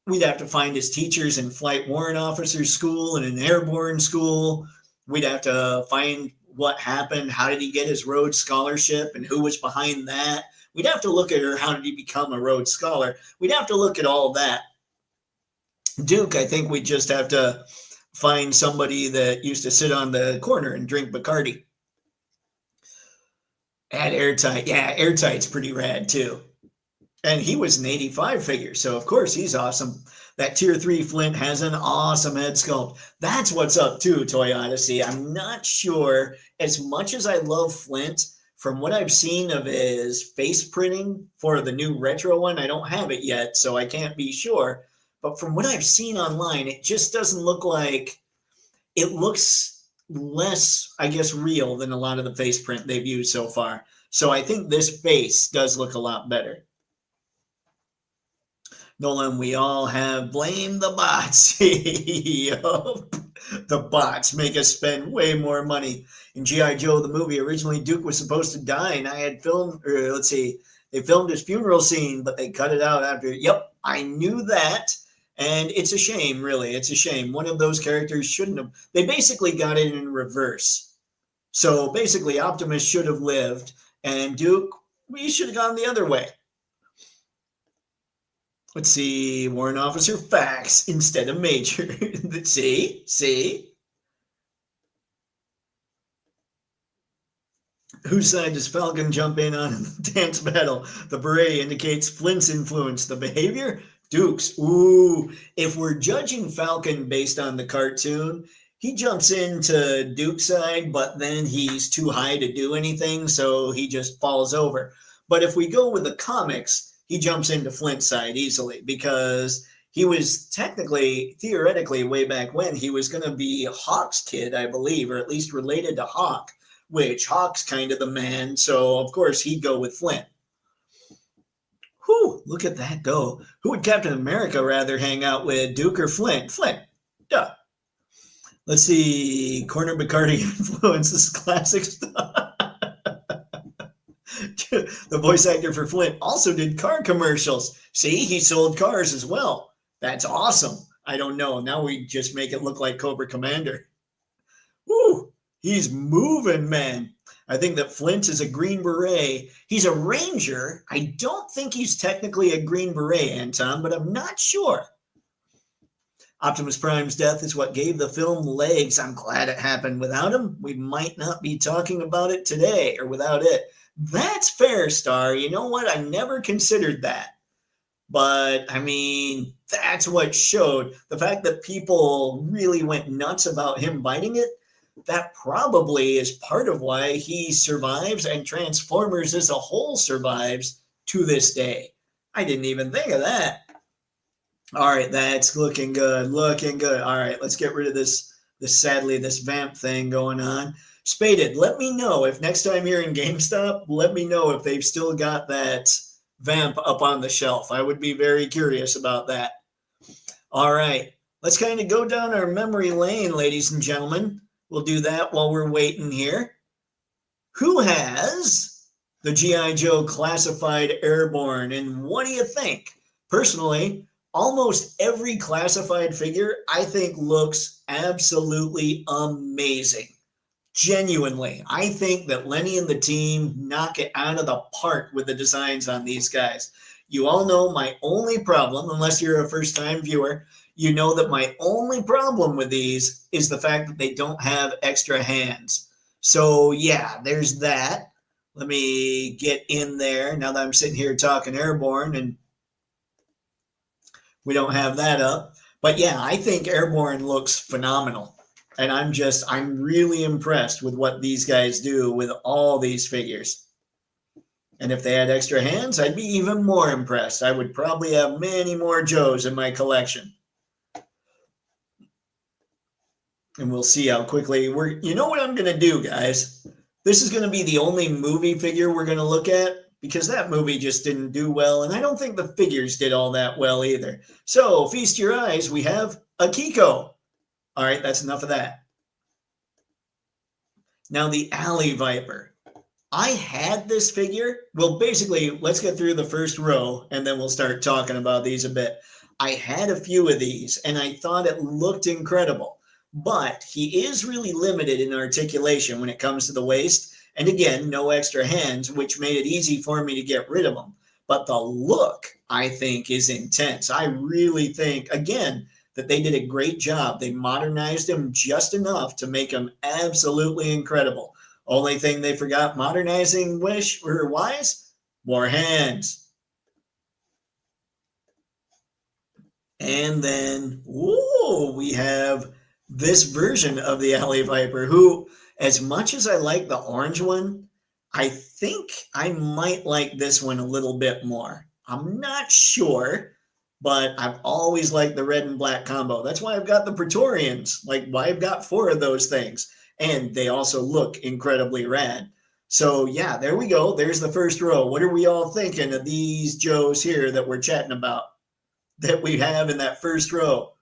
We'd have to find his teachers in Flight Warrant Officer School and an Airborne School. We'd have to find what happened. How did he get his Rhodes Scholarship and who was behind that? We'd have to look at, or how did he become a Rhodes Scholar? We'd have to look at all that. Duke, I think we just have to find somebody that used to sit on the corner and drink Bacardi. Add Airtight. Yeah, Airtight's pretty rad too. And he was an 85 figure, so of course he's awesome. That Tier 3 Flint has an awesome head sculpt. That's what's up too, Toy Odyssey. I'm not sure, as much as I love Flint, from what I've seen of his face printing for the new retro one, I don't have it yet, so I can't be sure. But from what I've seen online, it just doesn't look like, it looks less, I guess, real than a lot of the face print they've used so far. So I think this face does look a lot better. Nolan, we all have blame the bots. Yup. The bots make us spend way more money. In G.I. Joe, the movie, originally Duke was supposed to die, and I had filmed, or let's see, they filmed his funeral scene, but they cut it out after. Yep, I knew that. And it's a shame, really. It's a shame. One of those characters shouldn't have. They basically got it in reverse. So basically, Optimus should have lived, and Duke, we should have gone the other way. Let's see, Warrant Officer Fax instead of Major. See? Whose side does Falcon jump in on in the dance battle? The beret indicates Flint's influence. The behavior? Duke's. Ooh, if we're judging Falcon based on the cartoon, he jumps into Duke's side, but then he's too high to do anything, so he just falls over. But if we go with the comics, he jumps into Flint's side easily, because he was theoretically, way back when, he was going to be Hawk's kid, I believe, or at least related to Hawk, which Hawk's kind of the man, so of course he'd go with Flint. Whew, look at that go. Who would Captain America rather hang out with, Duke or Flint? Flint, duh. Let's see, Corner Bacardi influences classic stuff. The voice actor for Flint also did car commercials. See, he sold cars as well. That's awesome. I don't know. Now we just make it look like Cobra Commander. Woo, he's moving, man. I think that Flint is a Green Beret. He's a Ranger. I don't think he's technically a Green Beret, Anton, but I'm not sure. Optimus Prime's death is what gave the film legs. I'm glad it happened. Without him, we might not be talking about it today, or without it. That's fair, Star. You know what? I never considered that. But, I mean, that's what showed. The fact that people really went nuts about him biting it, that probably is part of why he survives and Transformers as a whole survives to this day. I didn't even think of that. All right, that's looking good, looking good. All right, let's get rid of this sadly, this vamp thing going on. Spaded, let me know if next time you're in GameStop, let me know if they've still got that vamp up on the shelf. I would be very curious about that. All right, let's kind of go down our memory lane, ladies and gentlemen. We'll do that while we're waiting here. Who has the G.I. Joe Classified Airborne, and what do you think? Personally, almost every classified figure I think looks absolutely amazing. Genuinely, I think that Lenny and the team knock it out of the park with the designs on these guys. You all know my only problem, unless you're a first-time viewer, you know that my only problem with these is the fact that they don't have extra hands. So yeah, there's that. Let me get in there now that I'm sitting here talking Airborne and we don't have that up. But yeah, I think Airborne looks phenomenal. And I'm really impressed with what these guys do with all these figures. And if they had extra hands, I'd be even more impressed. I would probably have many more Joes in my collection. And we'll see how quickly you know what I'm going to do, guys? This is going to be the only movie figure we're going to look at, because that movie just didn't do well. And I don't think the figures did all that well either. So feast your eyes. We have a Kiko. All right, that's enough of that. Now the Alley Viper. I had this figure. Well, basically, let's get through the first row and then we'll start talking about these a bit. I had a few of these and I thought it looked incredible. but he is really limited in articulation when it comes to the waist. And again, no extra hands, which made it easy for me to get rid of him. But the look, I think, is intense. I really think, again, that they did a great job. They modernized him just enough to make him absolutely incredible. Only thing they forgot modernizing wish or wise, more hands. And then, whoa, we have this version of the Alley Viper, who, as much as I like the orange one, I think I might like this one a little bit more. I'm not sure, but I've always liked the red and black combo. That's why I've got the Praetorians, like why I've got 4 of those things. And they also look incredibly rad. So yeah, there we go. There's the first row. What are we all thinking of these Joes here that we're chatting about, that we have in that first row?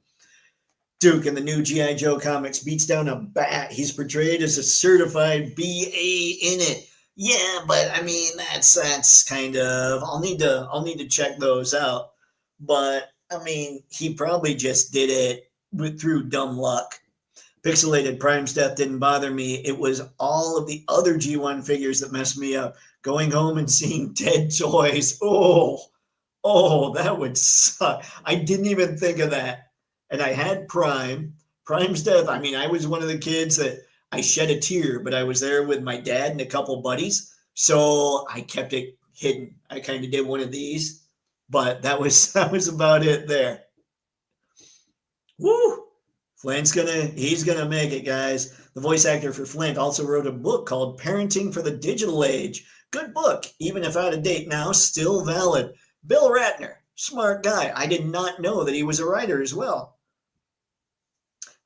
Duke in the new G.I. Joe comics beats down a bat. He's portrayed as a certified BA in it. Yeah, but I mean that's kind of I'll need to check those out. But I mean, he probably just did it through dumb luck. Pixelated Prime's death didn't bother me. It was all of the other G1 figures that messed me up. Going home and seeing dead toys. Oh, that would suck. I didn't even think of that. And I had Prime's death. I mean, I was one of the kids that I shed a tear, but I was there with my dad and a couple buddies. So I kept it hidden. I kind of did one of these, but that was about it there. Woo! He's gonna make it, guys. The voice actor for Flint also wrote a book called Parenting for the Digital Age. Good book, even if out of date now, still valid. Bill Ratner, smart guy. I did not know that he was a writer as well.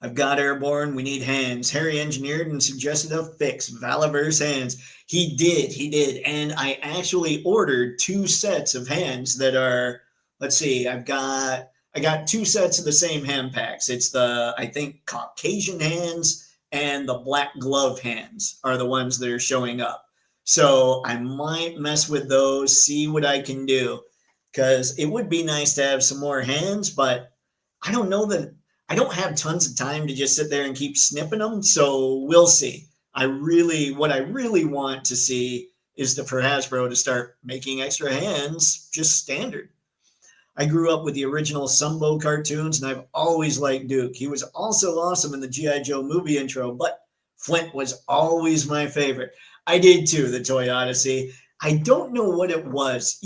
I've got Airborne. We need hands. Harry engineered and suggested a fix. Valaverse hands. He did. And I actually ordered 2 sets of hands that are, let's see, I got 2 sets of the same hand packs. It's the, I think, Caucasian hands and the black glove hands are the ones that are showing up. So I might mess with those, see what I can do, because it would be nice to have some more hands, but I don't know that I don't have tons of time to just sit there and keep snipping them. So we'll see. What I really want to see is for Hasbro to start making extra hands just standard. I grew up with the original Sunbow cartoons, and I've always liked Duke. He was also awesome in the G.I. Joe movie intro, but Flint was always my favorite. I did too, the Toy Odyssey. I don't know what it was.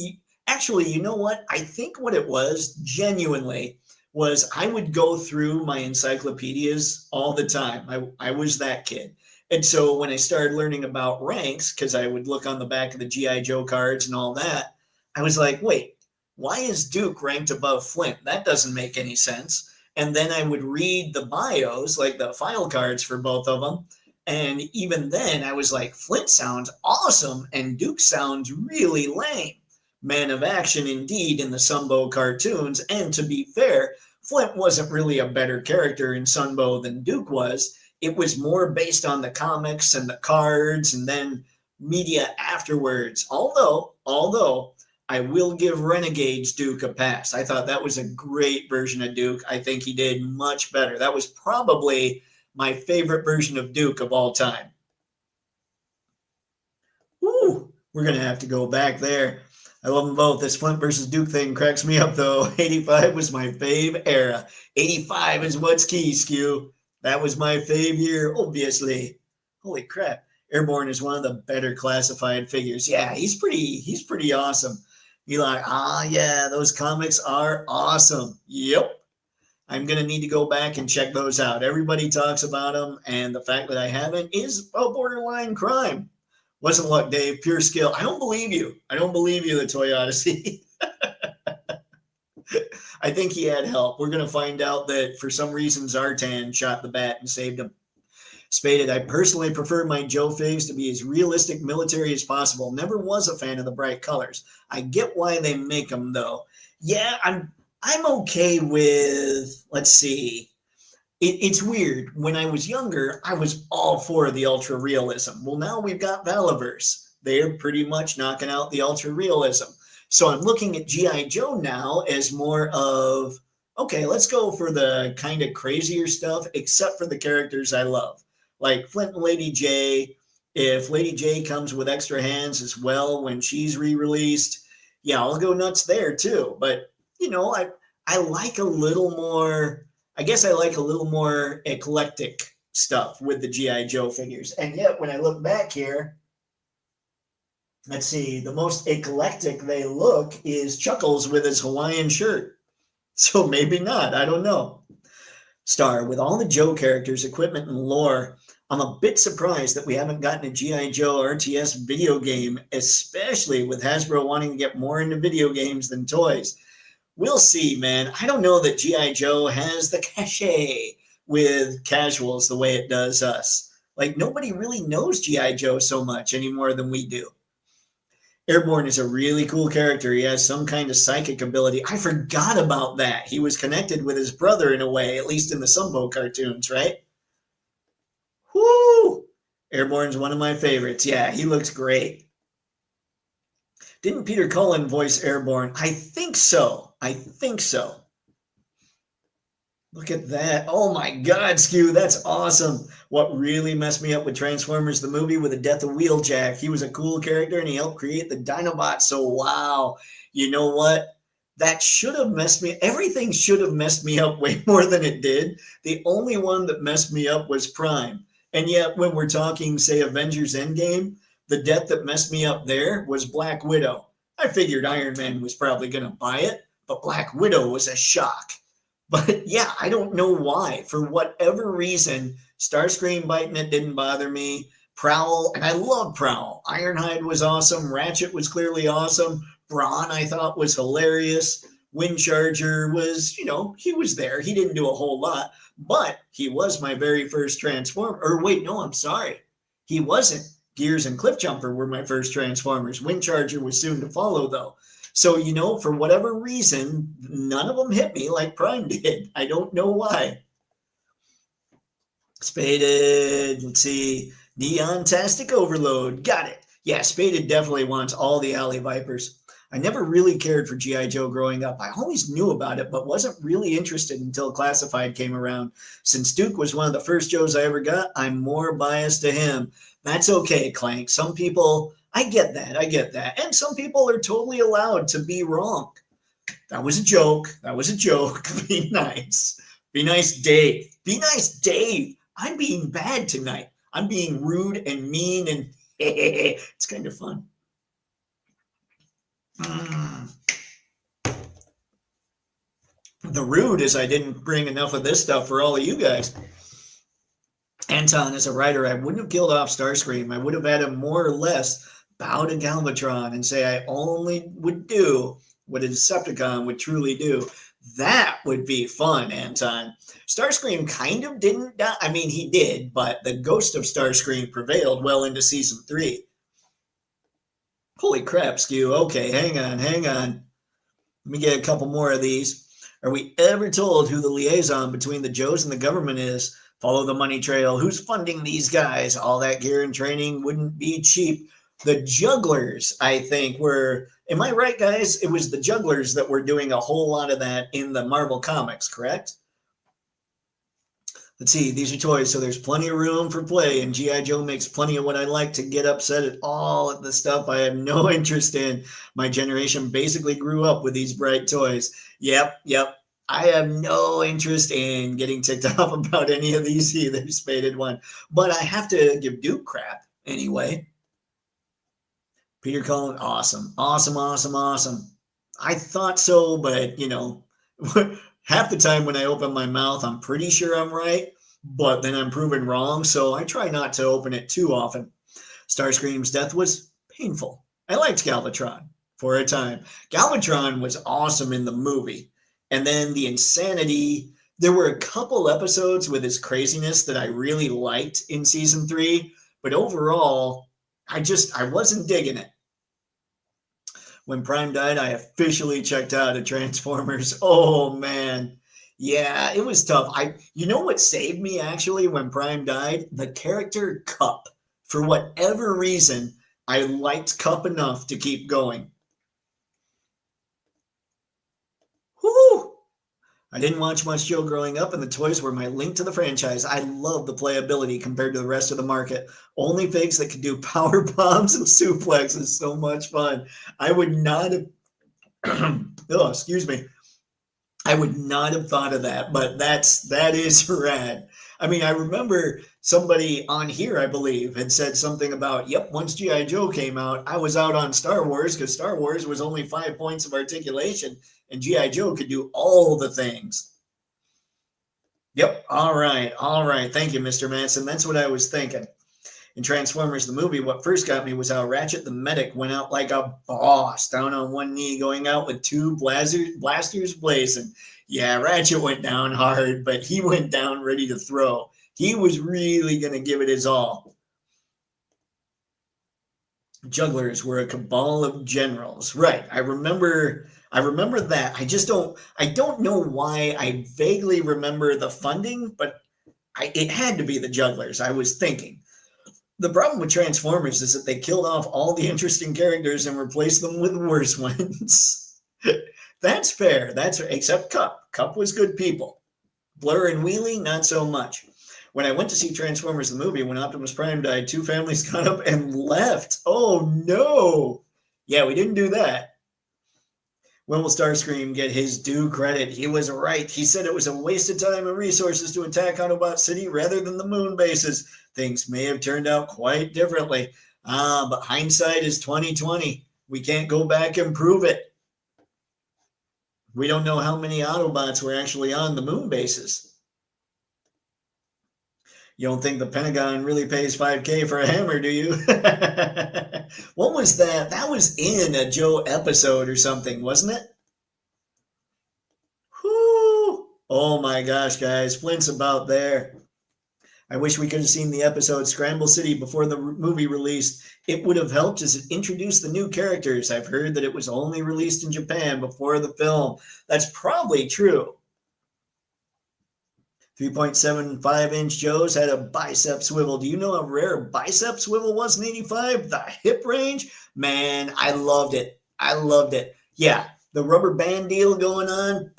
Actually, you know what? I think what it was, genuinely, was I would go through my encyclopedias all the time. I was that kid. And so when I started learning about ranks, because I would look on the back of the G.I. Joe cards and all that, I was like, wait, why is Duke ranked above Flint? That doesn't make any sense. And then I would read the bios, like the file cards for both of them. And even then I was like, Flint sounds awesome and Duke sounds really lame. Man of action indeed in the Sunbow cartoons. And to be fair, Flint wasn't really a better character in Sunbow than Duke was. It was more based on the comics and the cards and then media afterwards. Although I will give Renegade's Duke a pass. I thought that was a great version of Duke. I think he did much better. That was probably my favorite version of Duke of all time. Woo! We're going to have to go back there. I love them both. This Flint versus Duke thing cracks me up, though. 85 was my fave era. 85 is what's key, Skew. That was my fave year, obviously. Holy crap. Airborne is one of the better classified figures. Yeah, he's pretty awesome. You're like, yeah, those comics are awesome. Yep. I'm going to need to go back and check those out. Everybody talks about them, and the fact that I haven't is a borderline crime. Wasn't luck, Dave. Pure skill. I don't believe you. The Toy Odyssey. I think he had help. We're going to find out that for some reason Zartan shot the bat and saved him. Spaded, I personally prefer my Joe figs to be as realistic military as possible. Never was a fan of the bright colors. I get why they make them, though. Yeah, I'm okay with, let's see. It's weird. When I was younger, I was all for the ultra realism. Well, now we've got Valaverse. They're pretty much knocking out the ultra realism. So I'm looking at G.I. Joe now as more of, okay, let's go for the kind of crazier stuff, except for the characters I love. Like Flint and Lady J. If Lady J comes with extra hands as well when she's re-released, yeah, I'll go nuts there too. But I like a little more, I guess I like a little more eclectic stuff with the G.I. Joe figures. And yet when I look back here, let's see, the most eclectic they look is Chuckles with his Hawaiian shirt. So maybe not. I don't know. Star, with all the Joe characters, equipment, and lore, I'm a bit surprised that we haven't gotten a G.I. Joe RTS video game, especially with Hasbro wanting to get more into video games than toys. We'll see, man. I don't know that G.I. Joe has the cachet with casuals the way it does us. Like, nobody really knows G.I. Joe so much anymore than we do. Airborne is a really cool character. He has some kind of psychic ability. I forgot about that. He was connected with his brother in a way, at least in the Sunbow cartoons, right? Whoo! Airborne's one of my favorites. Yeah, he looks great. Didn't Peter Cullen voice Airborne? I think so. Look at that. Oh my God, Skew, that's awesome. What really messed me up with Transformers, the movie, with the death of Wheeljack. He was a cool character and he helped create the Dinobots. So, wow. You know what? That should have messed me. Everything should have messed me up way more than it did. The only one that messed me up was Prime. And yet, when we're talking, say, Avengers Endgame, the death that messed me up there was Black Widow. I figured Iron Man was probably going to buy it, but Black Widow was a shock. But yeah, I don't know why. For whatever reason, Starscream biting it didn't bother me. Prowl, and I love Prowl. Ironhide was awesome. Ratchet was clearly awesome. Brawn, I thought, was hilarious. Windcharger was, he was there. He didn't do a whole lot, but he was my very first Transformer. Or wait, no, I'm sorry. He wasn't. Gears and Cliffjumper were my first Transformers. Windcharger was soon to follow, though. So, for whatever reason, none of them hit me like Prime did. I don't know why. Spaded, let's see. Neon-tastic Overload. Got it. Yeah, Spaded definitely wants all the Alley Vipers. I never really cared for G.I. Joe growing up. I always knew about it, but wasn't really interested until Classified came around. Since Duke was one of the first Joes I ever got, I'm more biased to him. That's okay, Clank. Some people, I get that. And some people are totally allowed to be wrong. That was a joke. Be nice. Be nice, Dave. I'm being bad tonight. I'm being rude and mean, and it's kind of fun. The rude is I didn't bring enough of this stuff for all of you guys. Anton, as a writer, I wouldn't have killed off Starscream. I would have had him more or less bow to Galvatron and say I only would do what a Decepticon would truly do. That would be fun, Anton. Starscream kind of didn't die. I mean, he did, but the ghost of Starscream prevailed well into season 3. Holy crap, Skew. Okay, hang on. Let me get a couple more of these. Are we ever told who the liaison between the Joes and the government is? Follow the money trail. Who's funding these guys? All that gear and training wouldn't be cheap. The Jugglers, I think, were... Am I right, guys? It was the Jugglers that were doing a whole lot of that in the Marvel Comics, correct? Let's see. These are toys, so there's plenty of room for play, and G.I. Joe makes plenty of what I like to get upset at all of the stuff I have no interest in. My generation basically grew up with these bright toys. Yep. I have no interest in getting ticked off about any of these either, Spaded one. But I have to give Duke crap anyway. Peter Cullen, awesome. I thought so, but, half the time when I open my mouth, I'm pretty sure I'm right, but then I'm proven wrong, so I try not to open it too often. Starscream's death was painful. I liked Galvatron for a time. Galvatron was awesome in the movie. And then the insanity, there were a couple episodes with his craziness that I really liked in season 3, but overall, I wasn't digging it. When Prime died, I officially checked out of Transformers. Oh, man. Yeah, it was tough. You know what saved me, actually, when Prime died? The character Cup. For whatever reason, I liked Cup enough to keep going. Whoo! I didn't watch much Joe growing up, and the toys were my link to the franchise. I love the playability compared to the rest of the market. Only figs that can do power bombs and suplexes. So much fun. I would not have, oh, excuse me. I would not have thought of that, but that is rad. I mean, I remember somebody on here, I believe, had said something about, yep, once G.I. Joe came out, I was out on Star Wars because Star Wars was only 5 points of articulation and G.I. Joe could do all the things. Yep, all right, all right. Thank you, Mr. Manson. That's what I was thinking. In Transformers, the movie, what first got me was how Ratchet the medic went out like a boss, down on one knee, going out with two blasters blazing. Yeah, Ratchet went down hard, but he went down ready to throw. He was really going to give it his all. Jugglers were a cabal of generals. Right, I remember that. I don't know why. I vaguely remember the funding, but it had to be the jugglers, I was thinking. The problem with Transformers is that they killed off all the interesting characters and replaced them with worse ones. That's fair. Except Cup. Cup was good people. Blur and Wheelie, not so much. When I went to see Transformers the movie, when Optimus Prime died, 2 families got up and left. Oh no! Yeah, we didn't do that. When will Starscream get his due credit? He was right. He said it was a waste of time and resources to attack Autobot City rather than the moon bases. Things may have turned out quite differently. But hindsight is 2020. We can't go back and prove it. We don't know how many Autobots were actually on the moon bases. You don't think the Pentagon really pays $5,000 for a hammer, do you? What was that? That was in a Joe episode or something, wasn't it? Whew. Oh my gosh, guys. Flint's about there. I wish we could have seen the episode Scramble City before the movie released. It would have helped as it introduced the new characters. I've heard that it was only released in Japan before the film. That's probably true. 3.75-inch Joes had a bicep swivel. Do you know how rare a bicep swivel was in 85? The hip range? Man, I loved it. I loved it. Yeah, the rubber band deal going on,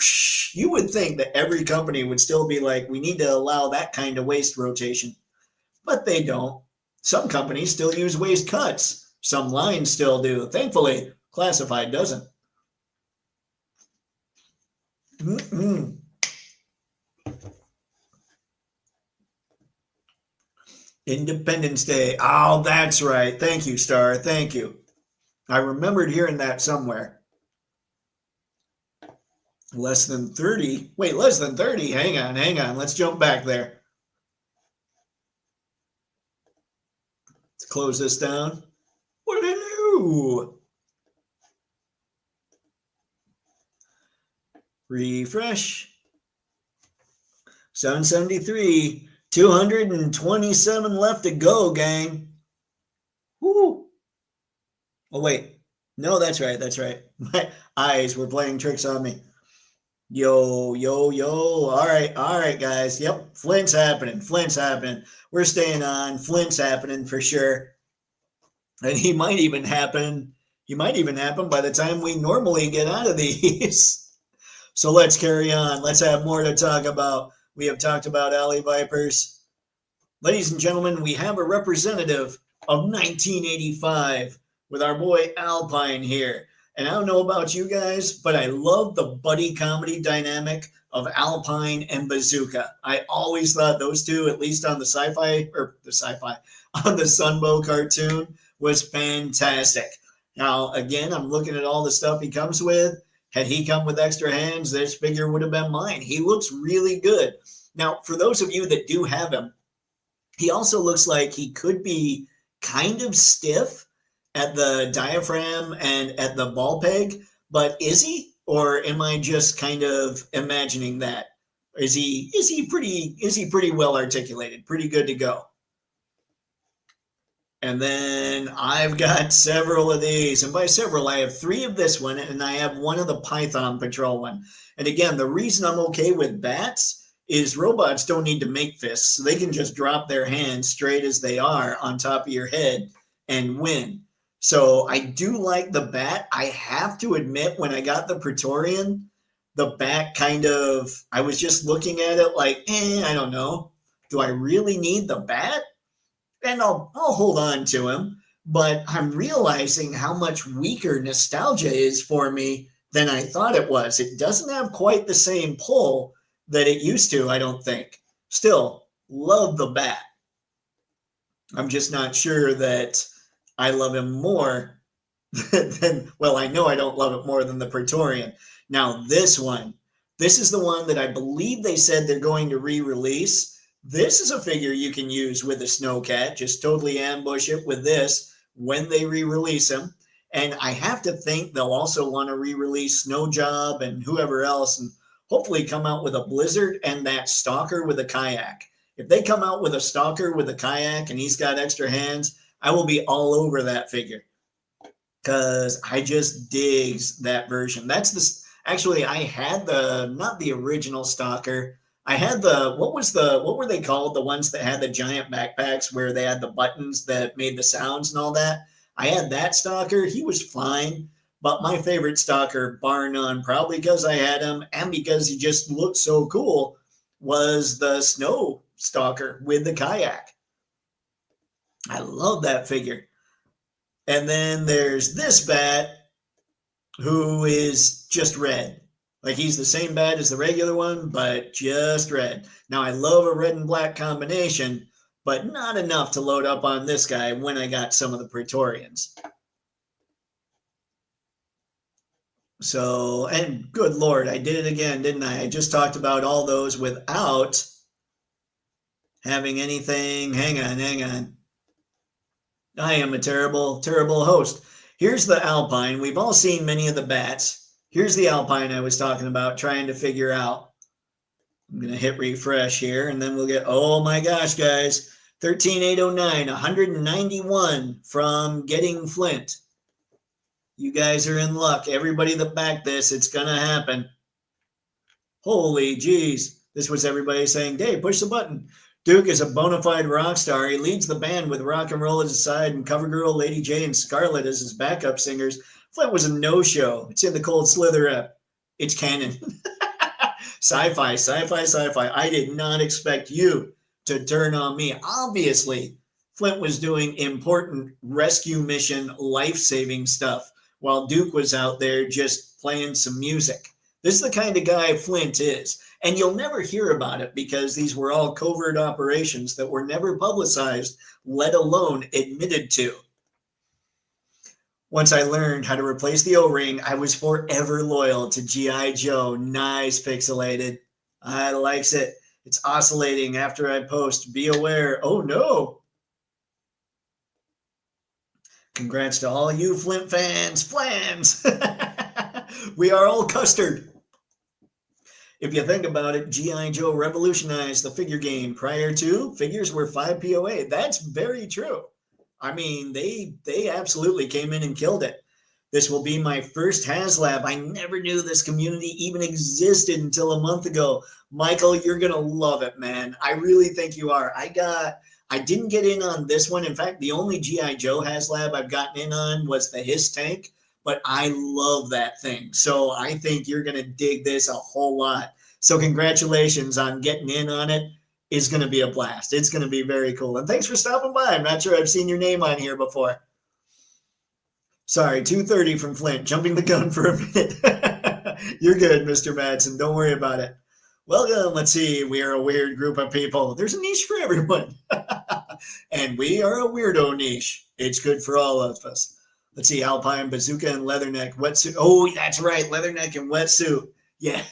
you would think that every company would still be like, we need to allow that kind of waist rotation. But they don't. Some companies still use waist cuts. Some lines still do. Thankfully, Classified doesn't. Independence Day. Oh, that's right. Thank you, Star. Thank you. I remembered hearing that somewhere. Less than 30. Wait, less than 30. Hang on. Let's jump back there. Let's close this down. What did I do? Refresh. 773. 227 left to go, gang. Woo. Oh, wait. No, that's right. My eyes were playing tricks on me. Yo. All right, guys. Yep, Flint's happening. We're staying on. Flint's happening for sure. And he might even happen by the time we normally get out of these. So let's carry on. Let's have more to talk about. We have talked about Alley Vipers. Ladies and gentlemen, we have a representative of 1985 with our boy Alpine here. And I don't know about you guys, but I love the buddy comedy dynamic of Alpine and Bazooka. I always thought those two, at least on the on the Sunbow cartoon, was fantastic. Now, again, I'm looking at all the stuff he comes with. Had he come with extra hands, this figure would have been mine. He looks really good. Now, for those of you that do have him, he also looks like he could be kind of stiff at the diaphragm and at the ball peg, but is he? Or am I just kind of imagining that? Is he pretty well articulated, pretty good to go? And then I've got several of these, and by several, I have 3 of this one, and I have 1 of the Python Patrol one. And again, the reason I'm okay with bats is robots don't need to make fists. So they can just drop their hands straight as they are on top of your head and win. So I do like the bat. I have to admit, when I got the Praetorian the bat kind of, I was just looking at it like, I don't know. Do I really need the bat? And I'll hold on to him. But I'm realizing how much weaker nostalgia is for me than I thought it was. It doesn't have quite the same pull that it used to, I don't think. Still, love the bat. I'm just not sure that I love him more than, well, I know I don't love it more than the Praetorian. Now, this is the one that I believe they said they're going to re-release. This is a figure you can use with a Snowcat. Just totally ambush it with this when they re-release him. And I have to think they'll also want to re-release Snow Job and whoever else, and hopefully come out with a Blizzard and that Stalker with a kayak. If they come out with a Stalker with a kayak and he's got extra hands, I will be all over that figure because I just digs that version. Actually, I had not the original Stalker. I had what were they called? The ones that had the giant backpacks where they had the buttons that made the sounds and all that. I had that Stalker. He was fine. But my favorite Stalker, bar none, probably because I had him and because he just looked so cool, was the Snow Stalker with the kayak. I love that figure. And then there's this bat who is just red. Like he's the same bat as the regular one, but just red. Now I love a red and black combination, but not enough to load up on this guy when I got some of the Praetorians. So, and good Lord, I did it again, didn't I? I just talked about all those without having anything. Hang on. I am a terrible, terrible host. Here's the Alpine. We've all seen many of the bats. Here's the Alpine I was talking about, trying to figure out. I'm going to hit refresh here, and then we'll get, oh my gosh, guys, 13,809, 191 from Getting Flint. You guys are in luck. Everybody that backed this, it's going to happen. Holy jeez. This was everybody saying, Dave, push the button. Duke is a bona fide rock star. He leads the band with rock and roll at his side and CoverGirl, Lady J, and Scarlett as his backup singers. Flint was a no-show. It's in the Cold Slither app. It's canon. Sci-fi. I did not expect you to turn on me. Obviously, Flint was doing important rescue mission, life-saving stuff while Duke was out there just playing some music. This is the kind of guy Flint is. And you'll never hear about it because these were all covert operations that were never publicized, let alone admitted to. Once I learned how to replace the O-ring, I was forever loyal to G.I. Joe. Nice pixelated. I likes it. It's oscillating after I post. Be aware. Oh, no. Congrats to all you Flint fans. Flans. We are all custard. If you think about it, G.I. Joe revolutionized the figure game. Prior to, figures were 5 POA. That's very true. I mean, they absolutely came in and killed it. This will be my first HasLab. I never knew this community even existed until a month ago. Michael, you're going to love it, man. I really think you are. I didn't get in on this one. In fact, the only G.I. Joe HasLab I've gotten in on was the Hiss tank, but I love that thing. So I think you're going to dig this a whole lot. So congratulations on getting in on it. It's going to be a blast. It's going to be very cool. And thanks for stopping by. I'm not sure I've seen your name on here before. Sorry, 2:30 from Flint. Jumping the gun for a minute. You're good, Mr. Madsen. Don't worry about it. Welcome. Let's see. We are a weird group of people. There's a niche for everyone. And we are a weirdo niche. It's good for all of us. Let's see. Alpine, Bazooka, and Leatherneck wetsuit. Oh, that's right. Leatherneck and wetsuit. Yeah.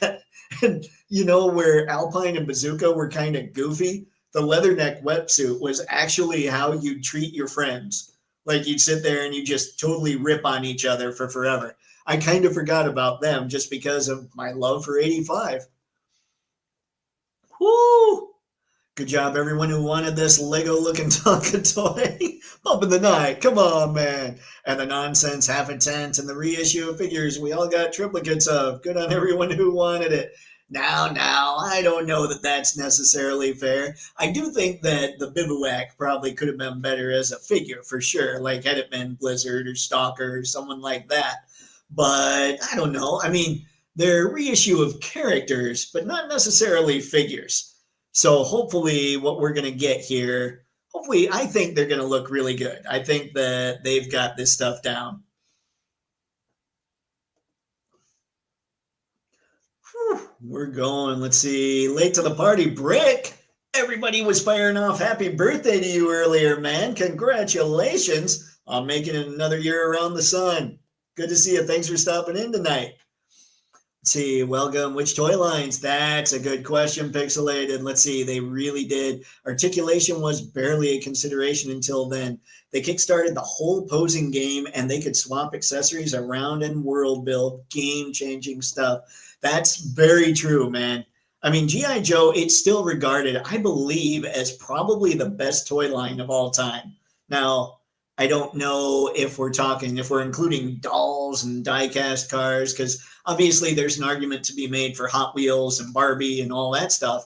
And you know where Alpine and Bazooka were kind of goofy? The Leatherneck wetsuit was actually how you treat your friends. Like you'd sit there and you just totally rip on each other for forever. I kind of forgot about them just because of my love for 85. Woo! Good job, everyone who wanted this Lego-looking Tonka toy. Bump in the night. Come on, man. And the nonsense half a tent and the reissue of figures we all got triplicates of. Good on everyone who wanted it. Now, I don't know that that's necessarily fair. I do think that the Bivouac probably could have been better as a figure for sure, like had it been Blizzard or Stalker or someone like that. But I don't know. I mean, They're reissue of characters, but not necessarily figures. So hopefully what we're going to get here, hopefully I think they're going to look really good. I think that they've got this stuff down. Whew, we're going, let's see, late to the party. Brick, everybody was firing off happy birthday to you earlier, man. Congratulations on making it another year around the sun. Good to see you. Thanks for stopping in tonight. Let's see, welcome. Which toy lines? That's a good question, Pixelated. Let's see, they really did. Articulation was barely a consideration until then. They kickstarted the whole posing game, and they could swap accessories around and world build. Game-changing stuff. That's very true, man. I mean, G.I. Joe, it's still regarded, I believe, as probably the best toy line of all time. Now, I don't know if we're including dolls and die-cast cars, because obviously there's an argument to be made for Hot Wheels and Barbie and all that stuff.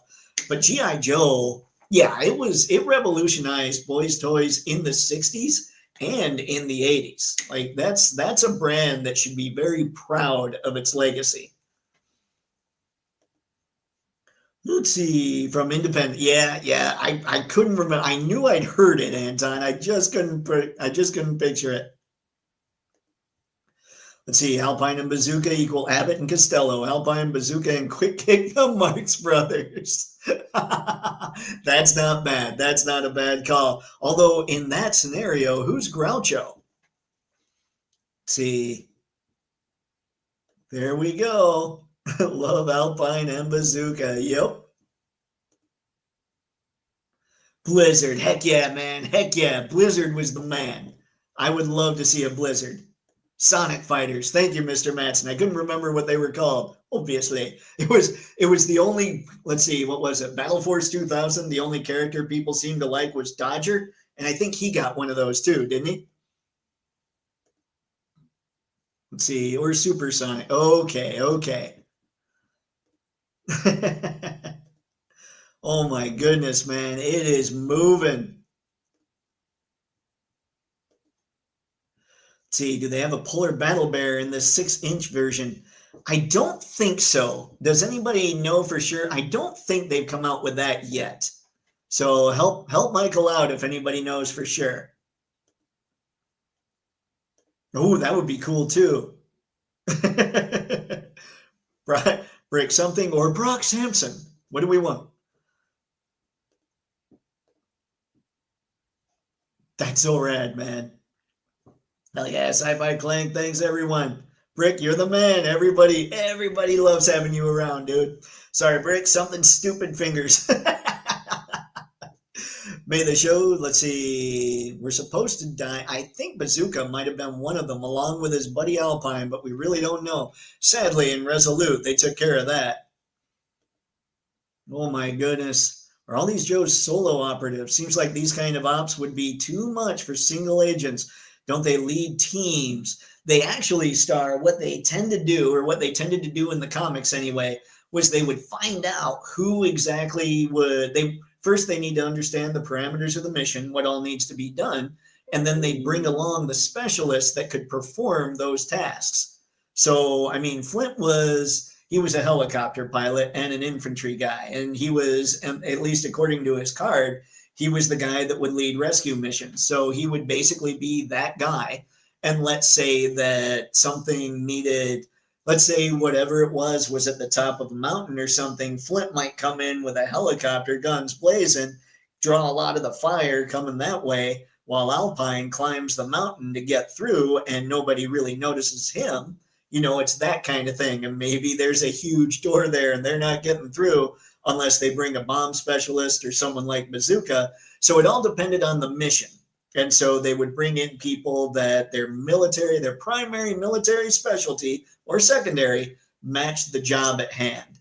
But G.I. Joe, yeah, it revolutionized boys' toys in the 60s and in the 80s. Like, that's a brand that should be very proud of its legacy. Let's see, from Independent. Yeah. I couldn't remember. I knew I'd heard it, Anton. I just couldn't picture it. Let's see, Alpine and Bazooka equal Abbott and Costello. Alpine, Bazooka, and Quick Kick the Marx Brothers. That's not bad. That's not a bad call. Although in that scenario, who's Groucho? Let's see. There we go. Love Alpine and Bazooka. Yep. Blizzard. Heck yeah, man. Heck yeah. Blizzard was the man. I would love to see a Blizzard. Sonic Fighters. Thank you, Mr. Matson. I couldn't remember what they were called. Obviously, it was the only, let's see, what was it? Battle Force 2000. The only character people seemed to like was Dodger, and I think he got one of those too, didn't he? Let's see, or Supersonic. Okay. Oh my goodness, man. It is moving. Let's see, do they have a Polar Battle Bear in the 6-inch version? I don't think so. Does anybody know for sure? I don't think they've come out with that yet. So help Michael out if anybody knows for sure. Oh, that would be cool too. Brick something or Brock Sampson. What do we want? That's so rad, man. Hell yeah, Sci-Fi Clank. Thanks, everyone. Brick, you're the man. Everybody loves having you around, dude. Sorry, Brick, something stupid fingers. May the show, let's see, we're supposed to die. I think Bazooka might have been one of them, along with his buddy Alpine, but we really don't know. Sadly, in Resolute, they took care of that. Oh my goodness. Are all these Joes solo operatives? Seems like these kind of ops would be too much for single agents. Don't they lead teams? They actually star what they tend to do, or what they tended to do in the comics anyway, was they would find out who exactly would, first they need to understand the parameters of the mission, what all needs to be done, and then they bring along the specialists that could perform those tasks. So, I mean, Flint was a helicopter pilot and an infantry guy, and he was, at least according to his card, he was the guy that would lead rescue missions. So he would basically be that guy. And let's say that something needed, let's say whatever it was at the top of a mountain or something, Flint might come in with a helicopter, guns blazing, draw a lot of the fire coming that way, while Alpine climbs the mountain to get through and nobody really notices him. You know, it's that kind of thing. And maybe there's a huge door there and they're not getting through unless they bring a bomb specialist or someone like Bazooka. So it all depended on the mission. And so they would bring in people that their primary military specialty or secondary matched the job at hand.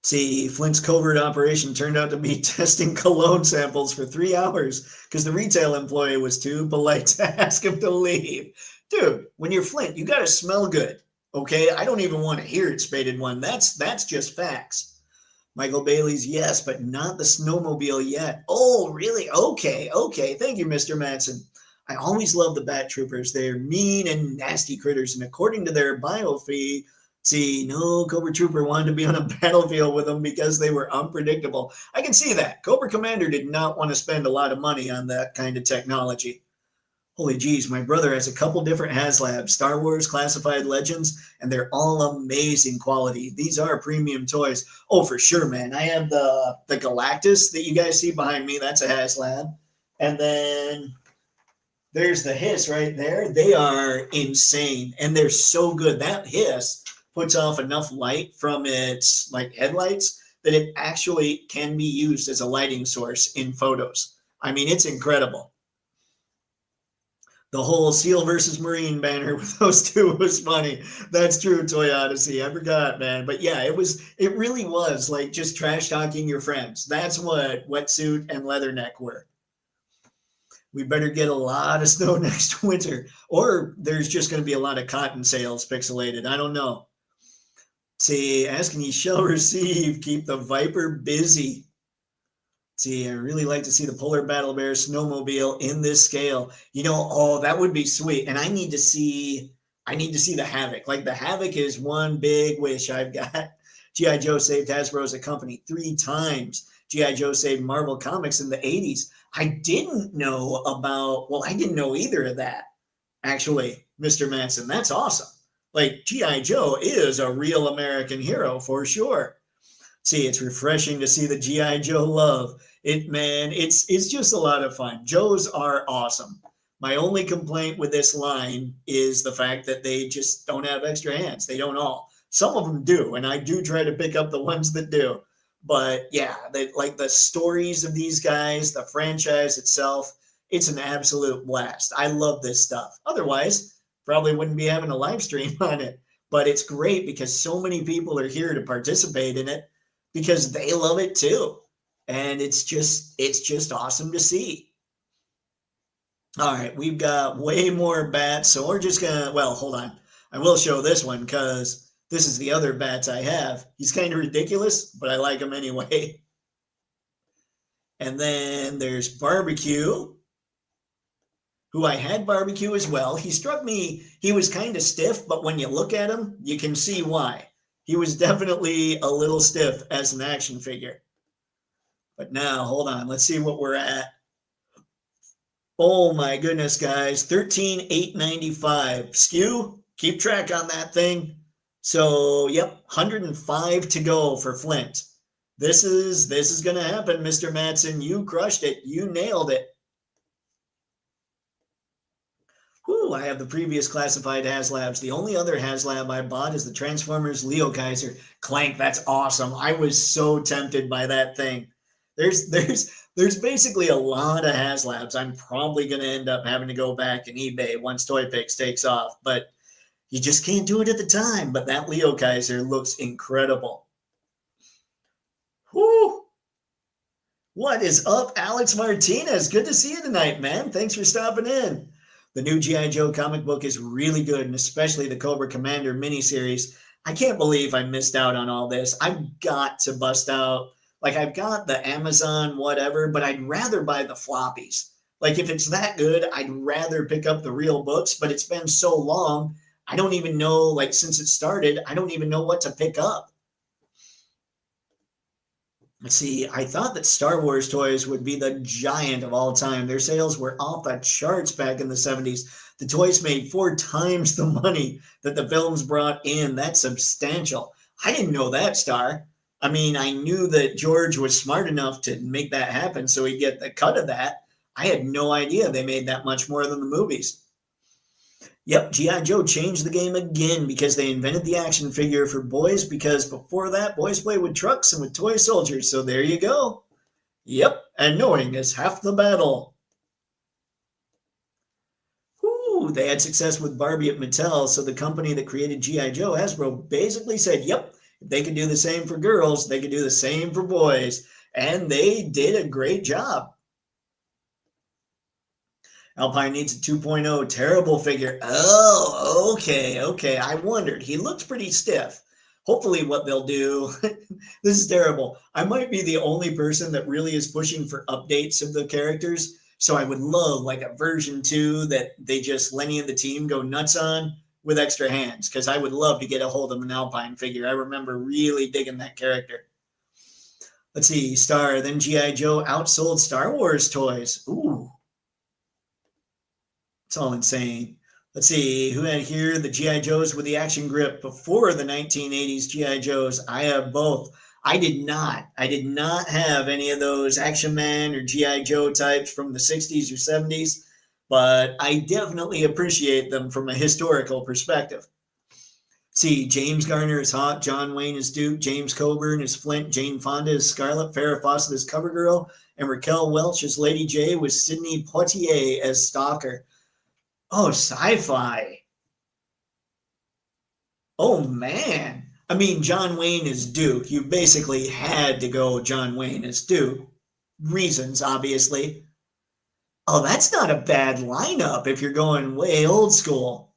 See, Flint's covert operation turned out to be testing cologne samples for 3 hours because the retail employee was too polite to ask him to leave. Dude, when you're Flint, you got to smell good. Okay, I don't even want to hear it, Spaded One. That's just facts. Michael Bailey's, yes, but not the snowmobile yet. Oh, really? Okay. Thank you, Mr. Matson. I always love the Bat Troopers. They're mean and nasty critters, and according to their bio feed, see, no Cobra Trooper wanted to be on a battlefield with them because they were unpredictable. I can see that. Cobra Commander did not want to spend a lot of money on that kind of technology. Holy geez, my brother has a couple different HasLabs, Star Wars Classified Legends, and they're all amazing quality. These are premium toys. Oh, for sure, man. I have the Galactus that you guys see behind me. That's a HasLab. And then there's the Hiss right there. They are insane, and they're so good. That Hiss puts off enough light from its like headlights that it actually can be used as a lighting source in photos. I mean, it's incredible. The whole SEAL versus Marine banner with those two was funny. That's true, Toy Odyssey. I forgot, man. But yeah, it really was like just trash talking your friends. That's what Wetsuit and Leatherneck were. We better get a lot of snow next winter, or there's just going to be a lot of cotton sales pixelated. I don't know. See, asking you shall receive. Keep the Viper busy. See, I really like to see the Polar Battle Bear snowmobile in this scale. You know, oh, that would be sweet. And I need to see the Havoc. Like the Havoc is one big wish I've got. G.I. Joe saved Hasbro as a company 3 times. G.I. Joe saved Marvel Comics in the 80s. I didn't know about, well, I didn't know either of that, actually, Mr. Manson. That's awesome. Like, G.I. Joe is a real American hero for sure. See, it's refreshing to see the G.I. Joe love. It's just a lot of fun. Joes are awesome. My only complaint with this line is the fact that they just don't have extra hands. They don't all. Some of them do, and I do try to pick up the ones that do. But yeah, like the stories of these guys, the franchise itself, it's an absolute blast. I love this stuff. Otherwise, probably wouldn't be having a live stream on it. But it's great because so many people are here to participate in it because they love it too. And it's just awesome to see. All right, we've got way more bats, so we're just gonna, well, hold on. I will show this one because this is the other bats I have. He's kind of ridiculous, but I like him anyway. And then there's Barbecue, who I had Barbecue as well. He struck me, he was kind of stiff, but when you look at him, you can see why. He was definitely a little stiff as an action figure. But now, hold on, let's see what we're at. Oh my goodness, guys, 13,895. Skew, keep track on that thing. So, yep, 105 to go for Flint. This is going to happen, Mr. Madsen. You crushed it. You nailed it. Whew, I have the previous classified HasLabs. The only other HasLab I bought is the Transformers Leo Kaiser. Clank, that's awesome. I was so tempted by that thing. There's basically a lot of HasLabs. I'm probably going to end up having to go back and eBay once Toypixx takes off, but you just can't do it at the time. But that Leo Kaiser looks incredible. Whoo! What is up, Alex Martinez? Good to see you tonight, man. Thanks for stopping in. The new G.I. Joe comic book is really good, and especially the Cobra Commander miniseries. I can't believe I missed out on all this. I've got to bust out. Like, I've got the Amazon whatever, but I'd rather buy the floppies. Like, if it's that good, I'd rather pick up the real books, but it's been so long, I don't even know, like, since it started, I don't even know what to pick up. Let's see, I thought that Star Wars toys would be the giant of all time. Their sales were off the charts back in the 70s. The toys made 4 times the money that the films brought in. That's substantial. I didn't know that, Star. I mean, I knew that George was smart enough to make that happen so he'd get the cut of that. I had no idea they made that much more than the movies. Yep, G.I. Joe changed the game again because they invented the action figure for boys, because before that, boys played with trucks and with toy soldiers. So there you go. Yep, and knowing is half the battle. Whew, they had success with Barbie at Mattel, so the company that created G.I. Joe, Hasbro, basically said, yep, if they could do the same for girls, they could do the same for boys. And they did a great job. Alpine needs a 2.0 terrible figure. Oh, okay. I wondered. He looks pretty stiff. Hopefully what they'll do, this is terrible. I might be the only person that really is pushing for updates of the characters. So I would love like a version 2 that they just Lenny and the team go nuts on with extra hands, because I would love to get a hold of an Alpine figure. I remember really digging that character. Let's see, Star. Then G.I. Joe outsold Star Wars toys. Ooh. It's all insane. Let's see, who had here the G.I. Joes with the action grip before the 1980s G.I. Joes? I have both. I did not. I did not have any of those Action Man or G.I. Joe types from the 60s or 70s, but I definitely appreciate them from a historical perspective. See, James Garner is Hawk, John Wayne is Duke, James Coburn is Flint, Jane Fonda is Scarlet, Farrah Fawcett is Covergirl, and Raquel Welch as Lady J, with Sidney Poitier as Stalker. Oh, sci-fi. Oh, man. I mean, John Wayne is Duke. You basically had to go John Wayne as Duke. Reasons, obviously. Oh, that's not a bad lineup if you're going way old school.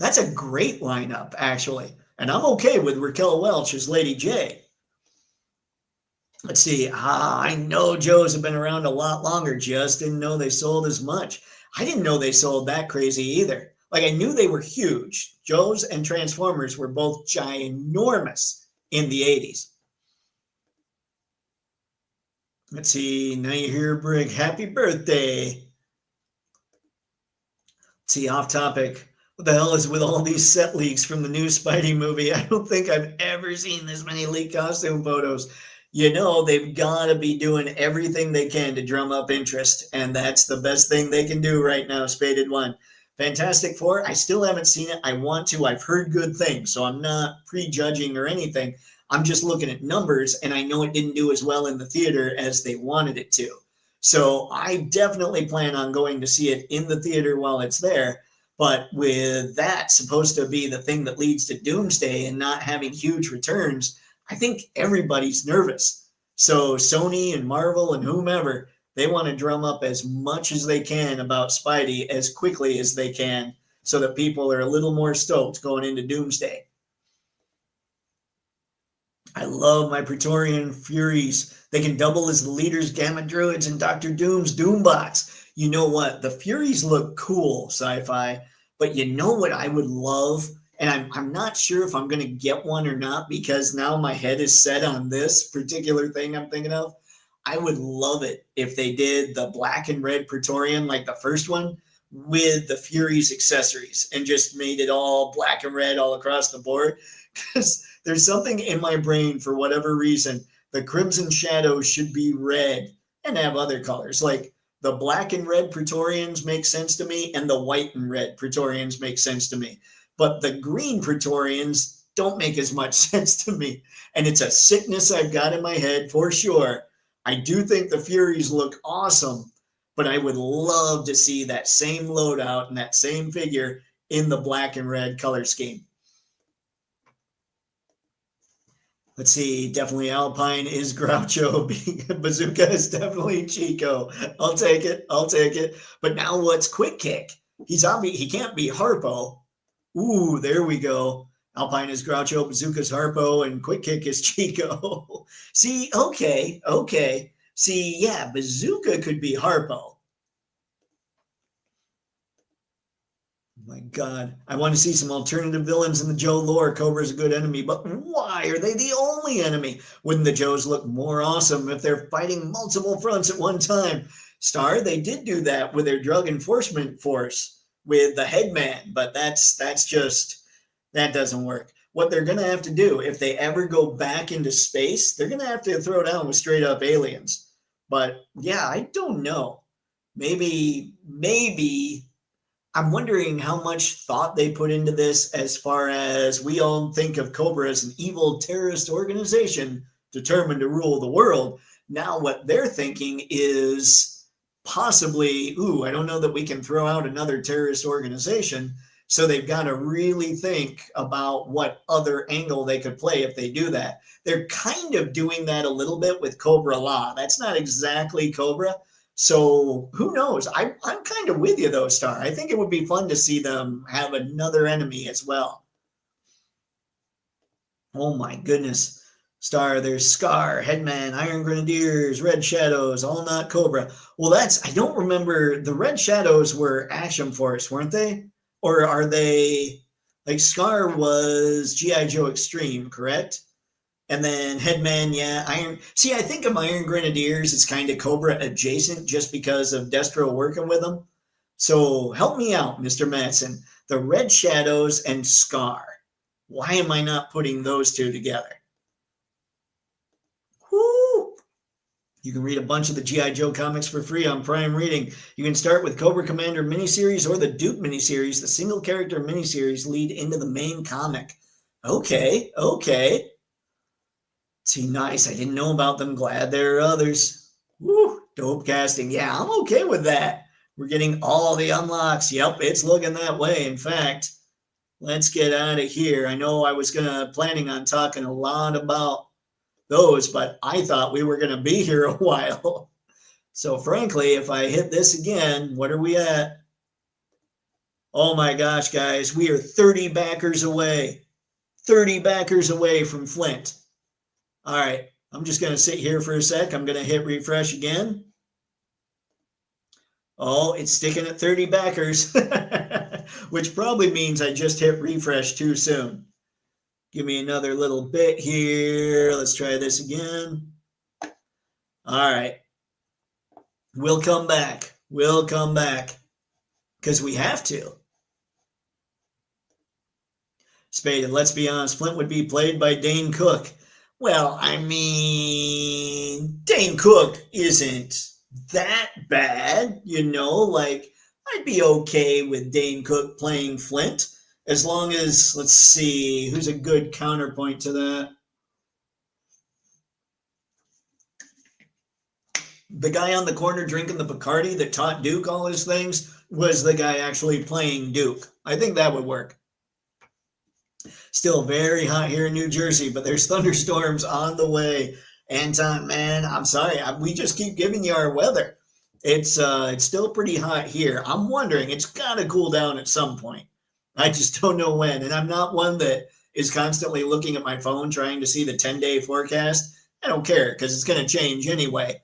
That's a great lineup, actually. And I'm okay with Raquel Welch as Lady J. Let's see. I know Joes have been around a lot longer. Just didn't know they sold as much. I didn't know they sold that crazy either. Like, I knew they were huge. Joes and Transformers were both ginormous in the 80s. Let's see. Now you hear Brig. Happy birthday. Let's see, off topic. What the hell is with all these set leaks from the new Spidey movie? I don't think I've ever seen this many leaked costume photos. You know, they've got to be doing everything they can to drum up interest, and that's the best thing they can do right now, Spaded One. Fantastic Four, I still haven't seen it. I want to. I've heard good things, so I'm not prejudging or anything. I'm just looking at numbers, and I know it didn't do as well in the theater as they wanted it to. So I definitely plan on going to see it in the theater while it's there. But with that supposed to be the thing that leads to Doomsday and not having huge returns, I think everybody's nervous. So Sony and Marvel and whomever, they want to drum up as much as they can about Spidey as quickly as they can so that people are a little more stoked going into Doomsday. I love my Praetorian Furies. They can double as the leaders, Gamma Druids, and Dr. Doom's Doombots. You know what? The Furies look cool, sci-fi, but you know what I would love? And I'm not sure if I'm going to get one or not, because now my head is set on this particular thing I'm thinking of. I would love it if they did the black and red Praetorian, like the first one, with the Furies accessories and just made it all black and red all across the board. Because there's something in my brain, for whatever reason, the Crimson Shadows should be red and have other colors. Like the black and red Praetorians make sense to me, and the white and red Praetorians make sense to me. But the green Praetorians don't make as much sense to me. And it's a sickness I've got in my head for sure. I do think the Furies look awesome, but I would love to see that same loadout and that same figure in the black and red color scheme. Let's see, definitely Alpine is Groucho. Bazooka is definitely Chico. I'll take it. I'll take it. But now what's Quick Kick? He can't be Harpo. Ooh, there we go. Alpine is Groucho, Bazooka's Harpo, and Quick Kick is Chico. See, okay. See, yeah, Bazooka could be Harpo. My God, I want to see some alternative villains in the Joe lore. Cobra's a good enemy, but why are they the only enemy? Wouldn't the Joes look more awesome if they're fighting multiple fronts at one time? Star, they did do that with their drug enforcement force with the Headman, but that doesn't work. What they're going to have to do, if they ever go back into space, they're going to have to throw down with straight up aliens. But yeah, I don't know. Maybe I'm wondering how much thought they put into this, as far as we all think of Cobra as an evil terrorist organization determined to rule the world. Now what they're thinking is possibly, I don't know that we can throw out another terrorist organization. So they've got to really think about what other angle they could play if they do that. They're kind of doing that a little bit with Cobra Law. That's not exactly Cobra. So who knows? I'm kind of with you though, Star. I think it would be fun to see them have another enemy as well. Oh my goodness. Star, there's Scar, Headman, Iron Grenadiers, Red Shadows, All Not Cobra. Well, I don't remember. The Red Shadows were Action Force, weren't they? Or are they, like, Scar was G.I. Joe Extreme, correct? And then Headman, yeah, Iron. See, I think of Iron Grenadiers as kind of Cobra adjacent just because of Destro working with them. So help me out, Mr. Madsen. The Red Shadows and Scar. Why am I not putting those two together? Woo! You can read a bunch of the G.I. Joe comics for free on Prime Reading. You can start with Cobra Commander miniseries or the Duke miniseries. The single character miniseries lead into the main comic. Okay. See, nice. I didn't know about them. Glad there are others. Woo, dope casting. Yeah, I'm okay with that. We're getting all the unlocks. Yep, it's looking that way. In fact, let's get out of here. I know I was planning on talking a lot about those, but I thought we were going to be here a while. So frankly, if I hit this again, what are we at? Oh my gosh, guys, we are 30 backers away. 30 backers away from Flint. All right, I'm just going to sit here for a sec. I'm going to hit refresh again. Oh, it's sticking at 30 backers, which probably means I just hit refresh too soon. Give me another little bit here. Let's try this again. All right. We'll come back. We'll come back because we have to. Spade, let's be honest, Flint would be played by Dane Cook. Well, I mean, Dane Cook isn't that bad, like I'd be okay with Dane Cook playing Flint as long as, let's see, who's a good counterpoint to that? The guy on the corner drinking the Bacardi that taught Duke all his things was the guy actually playing Duke. I think that would work. Still very hot here in New Jersey, but there's thunderstorms on the way. Anton, man, I'm sorry. We just keep giving you our weather. It's still pretty hot here. I'm wondering, it's got to cool down at some point. I just don't know when. And I'm not one that is constantly looking at my phone trying to see the 10-day forecast. I don't care because it's going to change anyway.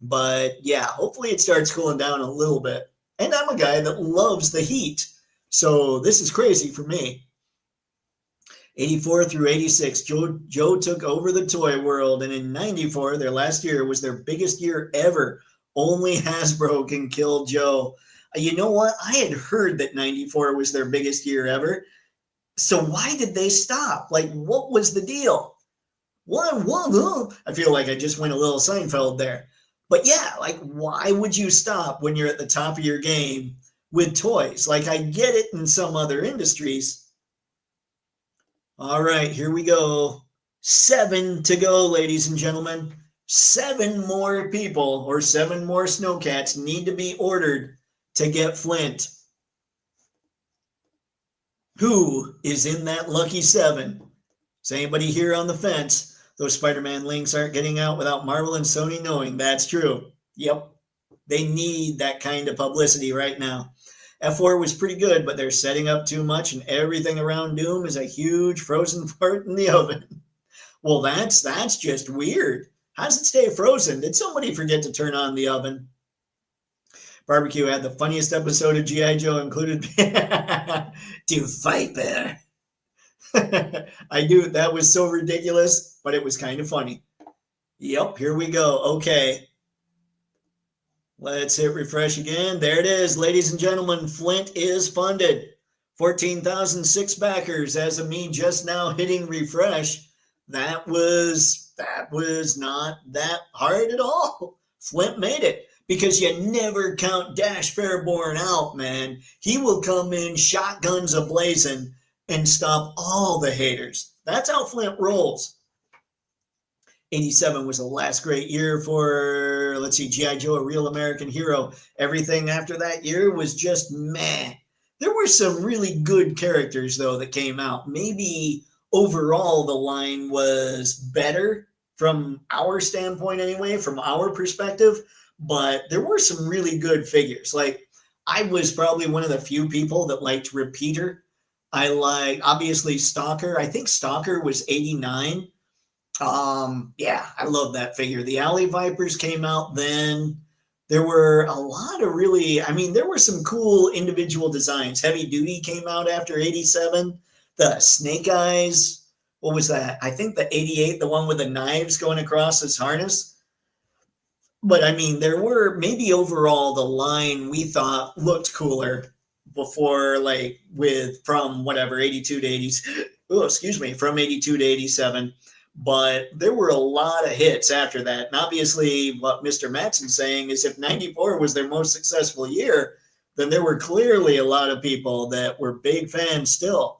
But yeah, hopefully it starts cooling down a little bit. And I'm a guy that loves the heat. So this is crazy for me. 84 through 86, Joe took over the toy world, and in 94, their last year, was their biggest year ever. Only Hasbro can kill Joe. You know what? I had heard that 94 was their biggest year ever. So why did they stop? Like, what was the deal? I feel like I just went a little Seinfeld there. But yeah, like, why would you stop when you're at the top of your game with toys? Like, I get it in some other industries. All right, here we go. 7 to go, ladies and gentlemen. 7 more people or 7 more snowcats need to be ordered to get Flint. Who is in that lucky 7? Is anybody here on the fence? Those Spider-Man links aren't getting out without Marvel and Sony knowing. That's true. Yep. They need that kind of publicity right now. F4 was pretty good, but they're setting up too much, and everything around Doom is a huge frozen fart in the oven. Well, that's just weird. How does it stay frozen? Did somebody forget to turn on the oven? Barbecue had the funniest episode of G.I. Joe included to Viper. I knew that was so ridiculous, but it was kind of funny. Yep, here we go. Okay. Let's hit refresh again. There it is, ladies and gentlemen. Flint is funded. 14,006 backers as of me just now hitting refresh. That was not that hard at all. Flint made it because you never count Dash Fairborn out, man. He will come in shotguns ablazing and stop all the haters. That's how Flint rolls. 87 was the last great year for, let's see, G.I. Joe, A Real American Hero. Everything after that year was just meh. There were some really good characters, though, that came out. Maybe overall the line was better from our standpoint anyway, from our perspective, but there were some really good figures. Like, I was probably one of the few people that liked Repeater. I like, obviously, Stalker. I think Stalker was 89. Yeah, I love that figure. The Alley Vipers came out then. There were a lot of really, I mean, there were some cool individual designs. Heavy Duty came out after 87. The Snake Eyes, what was that? I think the 88, the one with the knives going across his harness. But I mean, there were maybe overall the line we thought looked cooler before, like with from whatever 82 to 80s. Oh, excuse me, from 82 to 87. But there were a lot of hits after that. And obviously, what Mr. Mattson's saying is if 94 was their most successful year, then there were clearly a lot of people that were big fans still.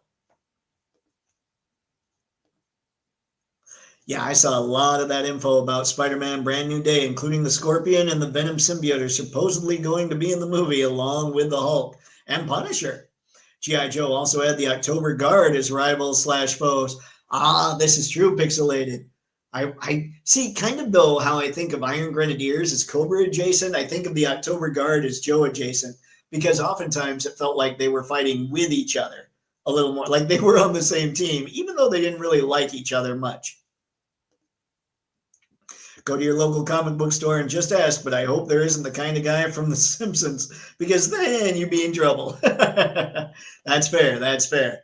Yeah, I saw a lot of that info about Spider-Man Brand New Day, including the Scorpion and the Venom symbiote are supposedly going to be in the movie along with the Hulk and Punisher. G.I. Joe also had the October Guard as rivals slash foes. Ah, this is true, Pixelated. I see kind of though how I think of Iron Grenadiers as Cobra adjacent. I think of the October Guard as Joe adjacent because oftentimes it felt like they were fighting with each other a little more, like they were on the same team, even though they didn't really like each other much. Go to your local comic book store and just ask, but I hope there isn't the kind of guy from The Simpsons because then you'd be in trouble. That's fair. That's fair.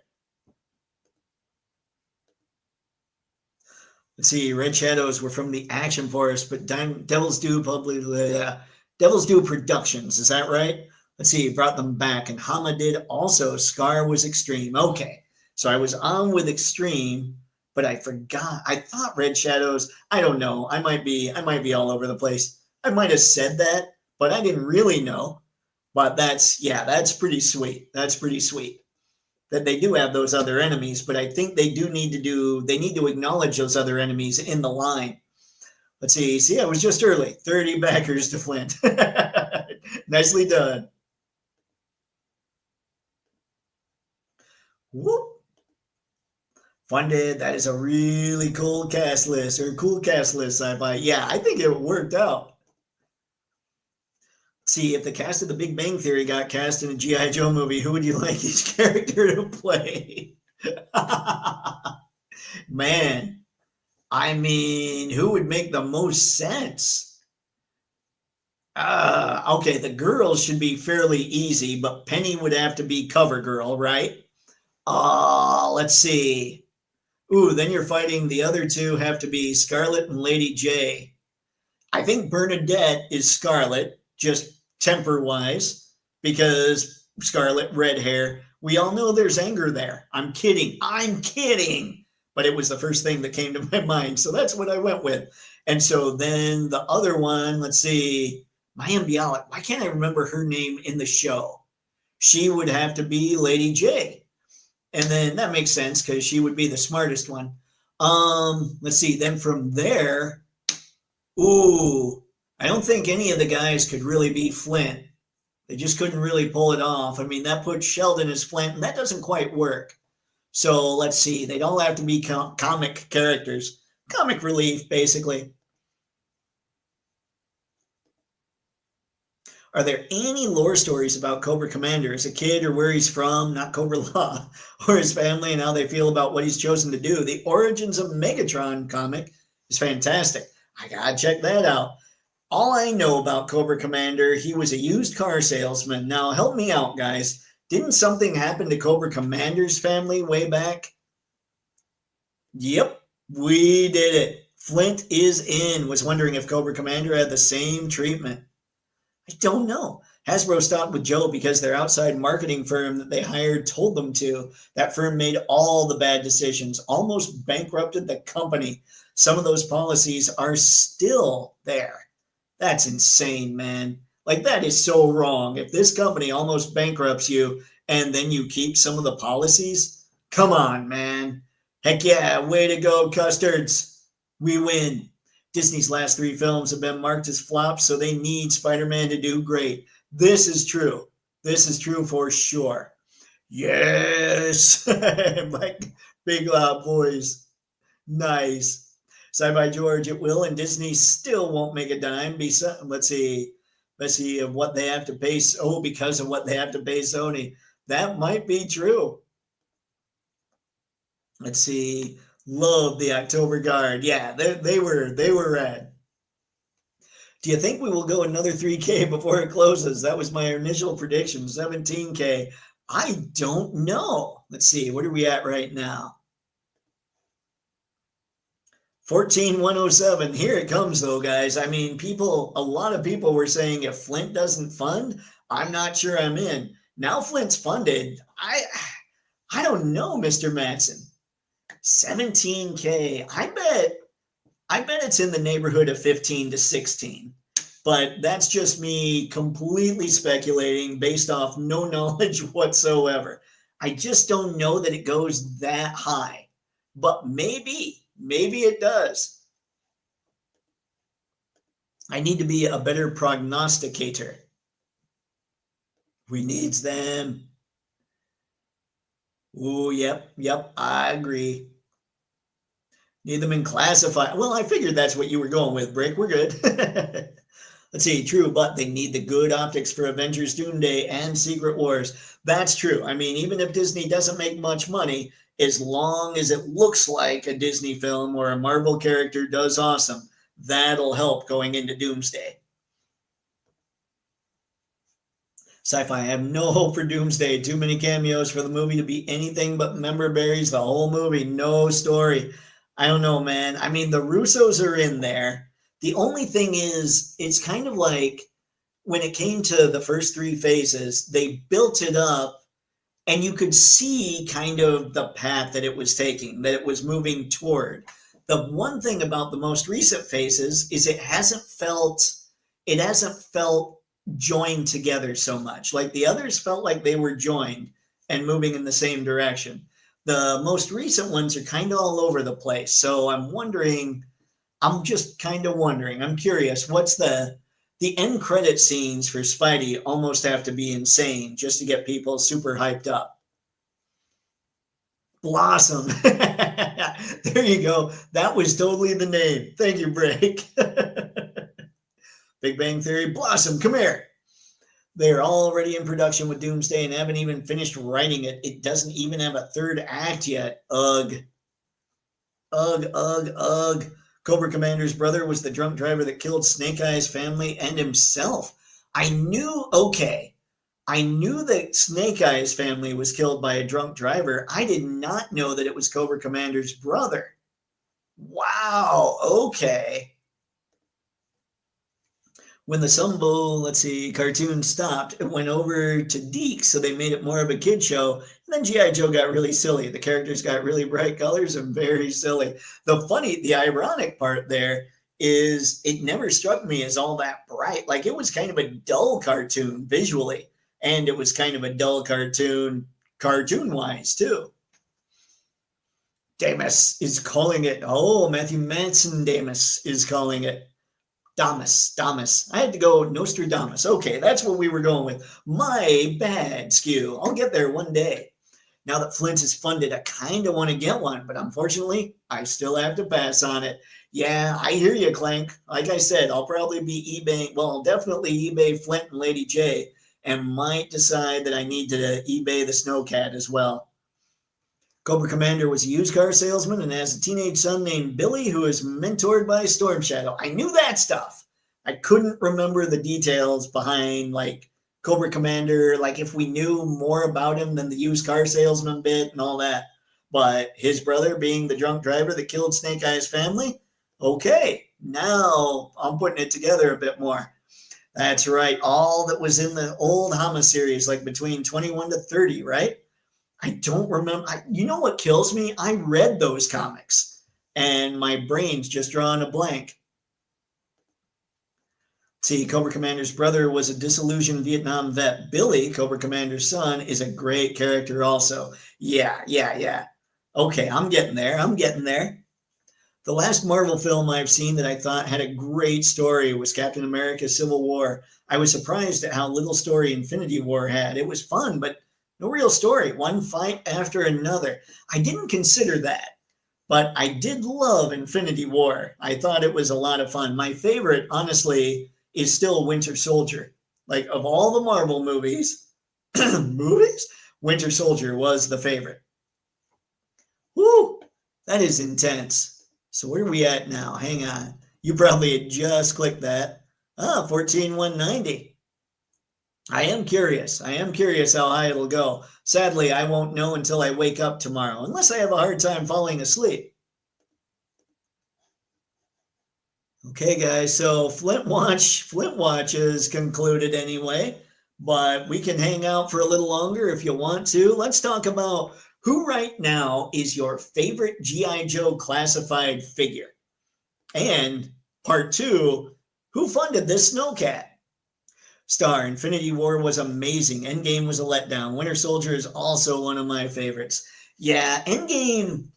Let's see. Red Shadows were from the Action Force, but Devil's Due Devil's Due Productions. Is that right? Let's see. Brought them back, and Hama did also. Scar was Extreme. Okay, so I was on with Extreme, but I forgot. I thought Red Shadows. I don't know. I might be all over the place. I might have said that, but I didn't really know. But that's pretty sweet. That's pretty sweet that they do have those other enemies, but I think they need to acknowledge those other enemies in the line. Let's see. See, I was just early. 30 backers to Flint. Nicely done. Whoop. Funded. That is a really cool cast list sci-fi. Yeah, I think it worked out. See, if the cast of The Big Bang Theory got cast in a G.I. Joe movie, who would you like each character to play? Man, I mean, who would make the most sense? Okay, the girls should be fairly easy, but Penny would have to be cover girl, right? Let's see. Ooh, then you're fighting the other two have to be Scarlet and Lady J. I think Bernadette is Scarlet, just temper wise, because Scarlet, red hair. We all know there's anger there. I'm kidding. But it was the first thing that came to my mind. So that's what I went with. And so then the other one, let's see, Mayim Bialik. Why can't I remember her name in the show? She would have to be Lady J. And then that makes sense because she would be the smartest one. Let's see. Then from there, ooh, I don't think any of the guys could really be Flint. They just couldn't really pull it off. I mean, that puts Sheldon as Flint, and that doesn't quite work. So let's see. They'd all have to be comic characters. Comic relief, basically. Are there any lore stories about Cobra Commander as a kid or where he's from, not Cobra Law, or his family and how they feel about what he's chosen to do? The Origins of Megatron comic is fantastic. I gotta check that out. All I know about Cobra Commander, he was a used car salesman. Now, help me out, guys. Didn't something happen to Cobra Commander's family way back? Yep, we did it. Flint is in. Was wondering if Cobra Commander had the same treatment. I don't know. Hasbro stopped with Joe because their outside marketing firm that they hired told them to. That firm made all the bad decisions, almost bankrupted the company. Some of those policies are still there. That's insane, man. Like, that is so wrong. If this company almost bankrupts you and then you keep some of the policies, come on, man. Heck yeah, way to go, Custards. We win. Disney's last 3 films have been marked as flops, so they need Spider-Man to do great. This is true. This is true for sure. Yes. Like big loud voice. Nice. Sci-Fi George, it will, and Disney still won't make a dime. Let's see of what they have to pay. Oh, because of what they have to pay Sony. That might be true. Let's see. Love the October Guard. Yeah, they were rad. Do you think we will go another 3K before it closes? That was my initial prediction, 17K. I don't know. Let's see, what are we at right now? 14,107. Here it comes, though, guys. I mean, a lot of people were saying if Flint doesn't fund, I'm not sure I'm in. Now Flint's funded. I don't know, Mr. Matson. 17K. I bet it's in the neighborhood of 15 to 16. But that's just me completely speculating based off no knowledge whatsoever. I just don't know that it goes that high. But maybe it does. I need to be a better prognosticator. We needs them. Oh, yep, I agree. Need them in classified. Well, I figured that's what you were going with, Brick. We're good. Let's see, true, but they need the good optics for Avengers Doomsday and Secret Wars. That's true. I mean, even if Disney doesn't make much money, as long as it looks like a Disney film or a Marvel character does awesome, that'll help going into Doomsday. Sci-fi, I have no hope for Doomsday. Too many cameos for the movie to be anything but member berries. The whole movie, no story. I don't know, man. I mean, the Russos are in there. The only thing is, it's kind of like when it came to the first three phases, they built it up and you could see kind of the path that it was taking, that it was moving toward. The one thing about the most recent phases is it hasn't felt joined together so much. Like the others felt like they were joined and moving in the same direction. The most recent ones are kind of all over the place. So I'm just kind of wondering, I'm curious, what's the end credit scenes for Spidey almost have to be insane just to get people super hyped up. Blossom. There you go. That was totally the name. Thank you, Break. Big Bang Theory. Blossom, come here. They're already in production with Doomsday and haven't even finished writing it. It doesn't even have a third act yet. Ugh. Ugh. Cobra Commander's brother was the drunk driver that killed Snake Eye's family and himself. I knew that Snake Eye's family was killed by a drunk driver. I did not know that it was Cobra Commander's brother. Wow, okay. When the Sumbo, cartoon stopped, it went over to Deke, so they made it more of a kid show. And then G.I. Joe got really silly. The characters got really bright colors and very silly. The ironic part there is it never struck me as all that bright. Like, it was kind of a dull cartoon visually, and it was kind of a dull cartoon-wise, too. Damas is calling it. Oh, Matthew Manson Damas is calling it. Damas. I had to go Nostradamus. Okay, that's what we were going with. My bad, Skew. I'll get there one day. Now that Flint is funded, I kind of want to get one, but unfortunately, I still have to pass on it. Yeah, I hear you, Clank. Like I said, I'll probably be definitely eBay Flint and Lady J, and might decide that I need to eBay the Snowcat as well. Cobra Commander was a used car salesman and has a teenage son named Billy who is mentored by Storm Shadow. I knew that stuff. I couldn't remember the details behind Cobra Commander, if we knew more about him than the used car salesman bit and all that. But his brother being the drunk driver that killed Snake Eye's family? Okay, now I'm putting it together a bit more. That's right. All that was in the old Hama series, between 21 to 30, right? I don't remember. You know what kills me? I read those comics and my brain's just drawing a blank. See, Cobra Commander's brother was a disillusioned Vietnam vet. Billy, Cobra Commander's son, is a great character also. Yeah. Okay, I'm getting there. The last Marvel film I've seen that I thought had a great story was Captain America: Civil War. I was surprised at how little story Infinity War had. It was fun, but no real story, one fight after another. I didn't consider that, but I did love Infinity War. I thought it was a lot of fun. My favorite, honestly, is still Winter Soldier. Of all the Marvel movies, Winter Soldier was the favorite. Woo! That is intense. So where are we at now? Hang on. You probably had just clicked that. 14,190. I am curious. I am curious how high it'll go. Sadly, I won't know until I wake up tomorrow, unless I have a hard time falling asleep. Okay, guys, so Flint Watch is concluded anyway, but we can hang out for a little longer if you want to. Let's talk about who right now is your favorite G.I. Joe classified figure. And part two, who funded this snowcat? Star, Infinity War was amazing. Endgame was a letdown. Winter Soldier is also one of my favorites. Yeah, Endgame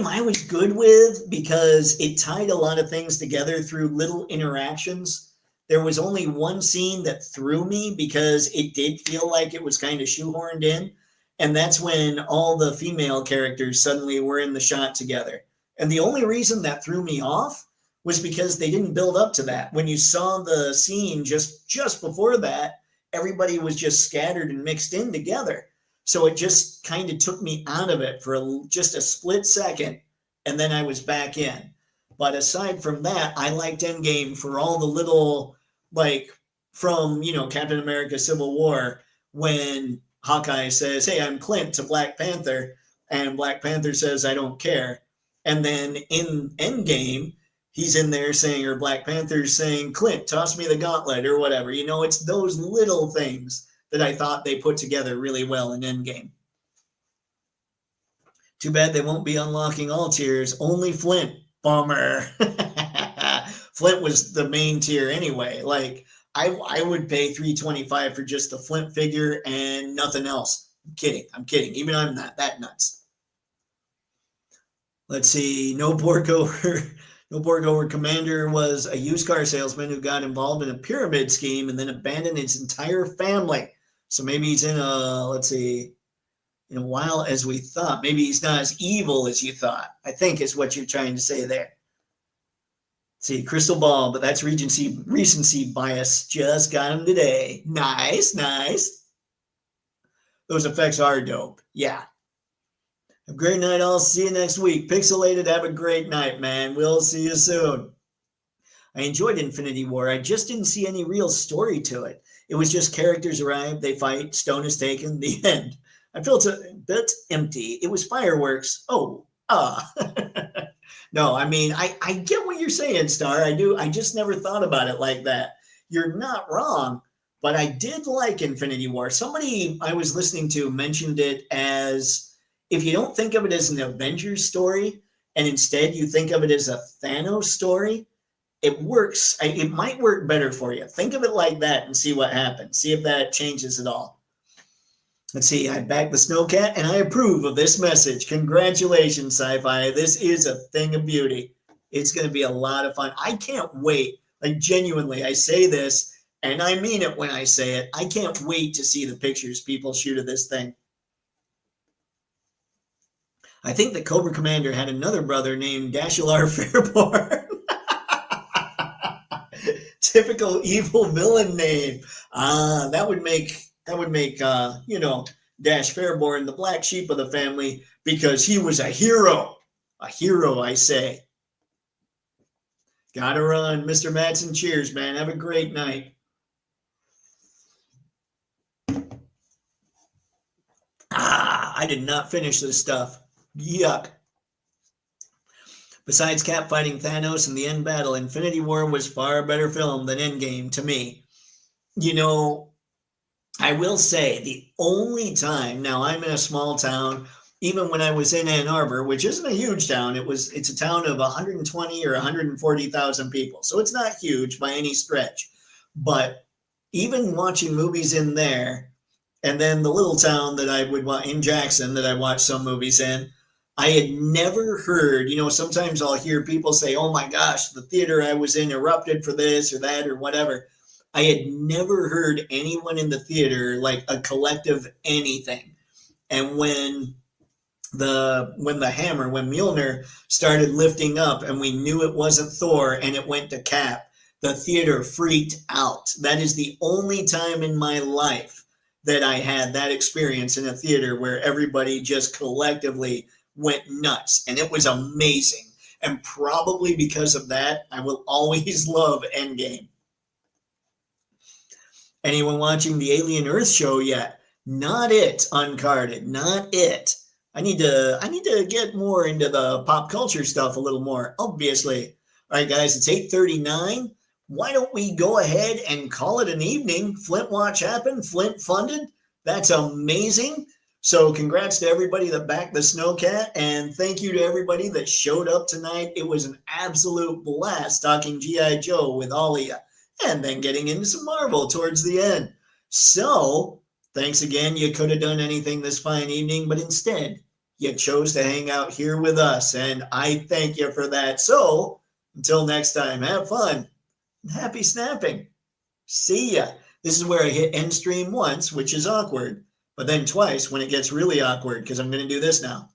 I was good with because it tied a lot of things together through little interactions. There was only one scene that threw me because it did feel like it was kind of shoehorned in. And that's when all the female characters suddenly were in the shot together. And the only reason that threw me off was because they didn't build up to that. When you saw the scene just before that, everybody was just scattered and mixed in together. So it just kind of took me out of it for just a split second, and then I was back in. But aside from that, I liked Endgame for all the little, like, from, Captain America Civil War, when Hawkeye says, "Hey, I'm Clint," to Black Panther, and Black Panther says, "I don't care." And then in Endgame, he's in there saying, or Black Panther's saying, "Clint, toss me the gauntlet," or whatever. It's those little things that I thought they put together really well in Endgame. Too bad they won't be unlocking all tiers. Only Flint. Bummer. Flint was the main tier anyway. Like, I would pay $325 for just the Flint figure and nothing else. I'm kidding. Even I'm not that nuts. Let's see. No Borgover Commander was a used car salesman who got involved in a pyramid scheme and then abandoned his entire family. So maybe he's in a while as we thought. Maybe he's not as evil as you thought, I think is what you're trying to say there. See, crystal ball, but that's recency bias. Just got him today. Nice. Those effects are dope. Yeah. Have a great night. I'll see you next week. Pixelated, have a great night, man. We'll see you soon. I enjoyed Infinity War. I just didn't see any real story to it. It was just characters arrive, they fight, stone is taken, the end. I felt a bit empty. It was fireworks. No, I mean, I get what you're saying, Star. I do. I just never thought about it like that. You're not wrong, but I did like Infinity War. Somebody I was listening to mentioned it as, if you don't think of it as an Avengers story, and instead you think of it as a Thanos story, it works. It might work better for you. Think of it like that and see what happens. See if that changes at all. Let's see. I backed the Snowcat and I approve of this message. Congratulations, Sci-Fi. This is a thing of beauty. It's going to be a lot of fun. I can't wait. Like, genuinely, I say this and I mean it when I say it. I can't wait to see the pictures people shoot of this thing. I think the Cobra Commander had another brother named Dashilar Fairborn. Typical evil villain name. That would make Dash Fairborn the black sheep of the family because he was a hero. A hero, I say. Gotta run. Mr. Madsen, cheers, man. Have a great night. I did not finish this stuff. Yuck. Besides Cap fighting Thanos in the end battle, Infinity War was far better film than Endgame to me. I will say the only time, now I'm in a small town, even when I was in Ann Arbor, which isn't a huge town, it's a town of 120 or 140,000 people. So it's not huge by any stretch. But even watching movies in there, and then the little town that I would watch in Jackson that I watched some movies in, I had never heard, sometimes I'll hear people say, "Oh my gosh, the theater I was in erupted for this or that or whatever." I had never heard anyone in the theater, like a collective anything. And when Mjolnir started lifting up and we knew it wasn't Thor and it went to Cap, the theater freaked out. That is the only time in my life that I had that experience in a theater where everybody just collectively went nuts, and it was amazing. And probably because of that, I will always love Endgame. Anyone watching the Alien Earth show yet? Not it, Uncarded, not it. I need to get more into the pop culture stuff a little more, obviously. All right, guys, it's 8:39. Why don't we go ahead and call it an evening? Flint Watch happened, Flint funded. That's amazing. So congrats to everybody that backed the Snowcat, and thank you to everybody that showed up tonight. It was an absolute blast talking G.I. Joe with all of you, and then getting into some Marvel towards the end. So thanks again. You could have done anything this fine evening, but instead you chose to hang out here with us, and I thank you for that. So until next time, have fun and happy snapping. See ya. This is where I hit end stream once, which is awkward, but then twice when it gets really awkward, because I'm going to do this now.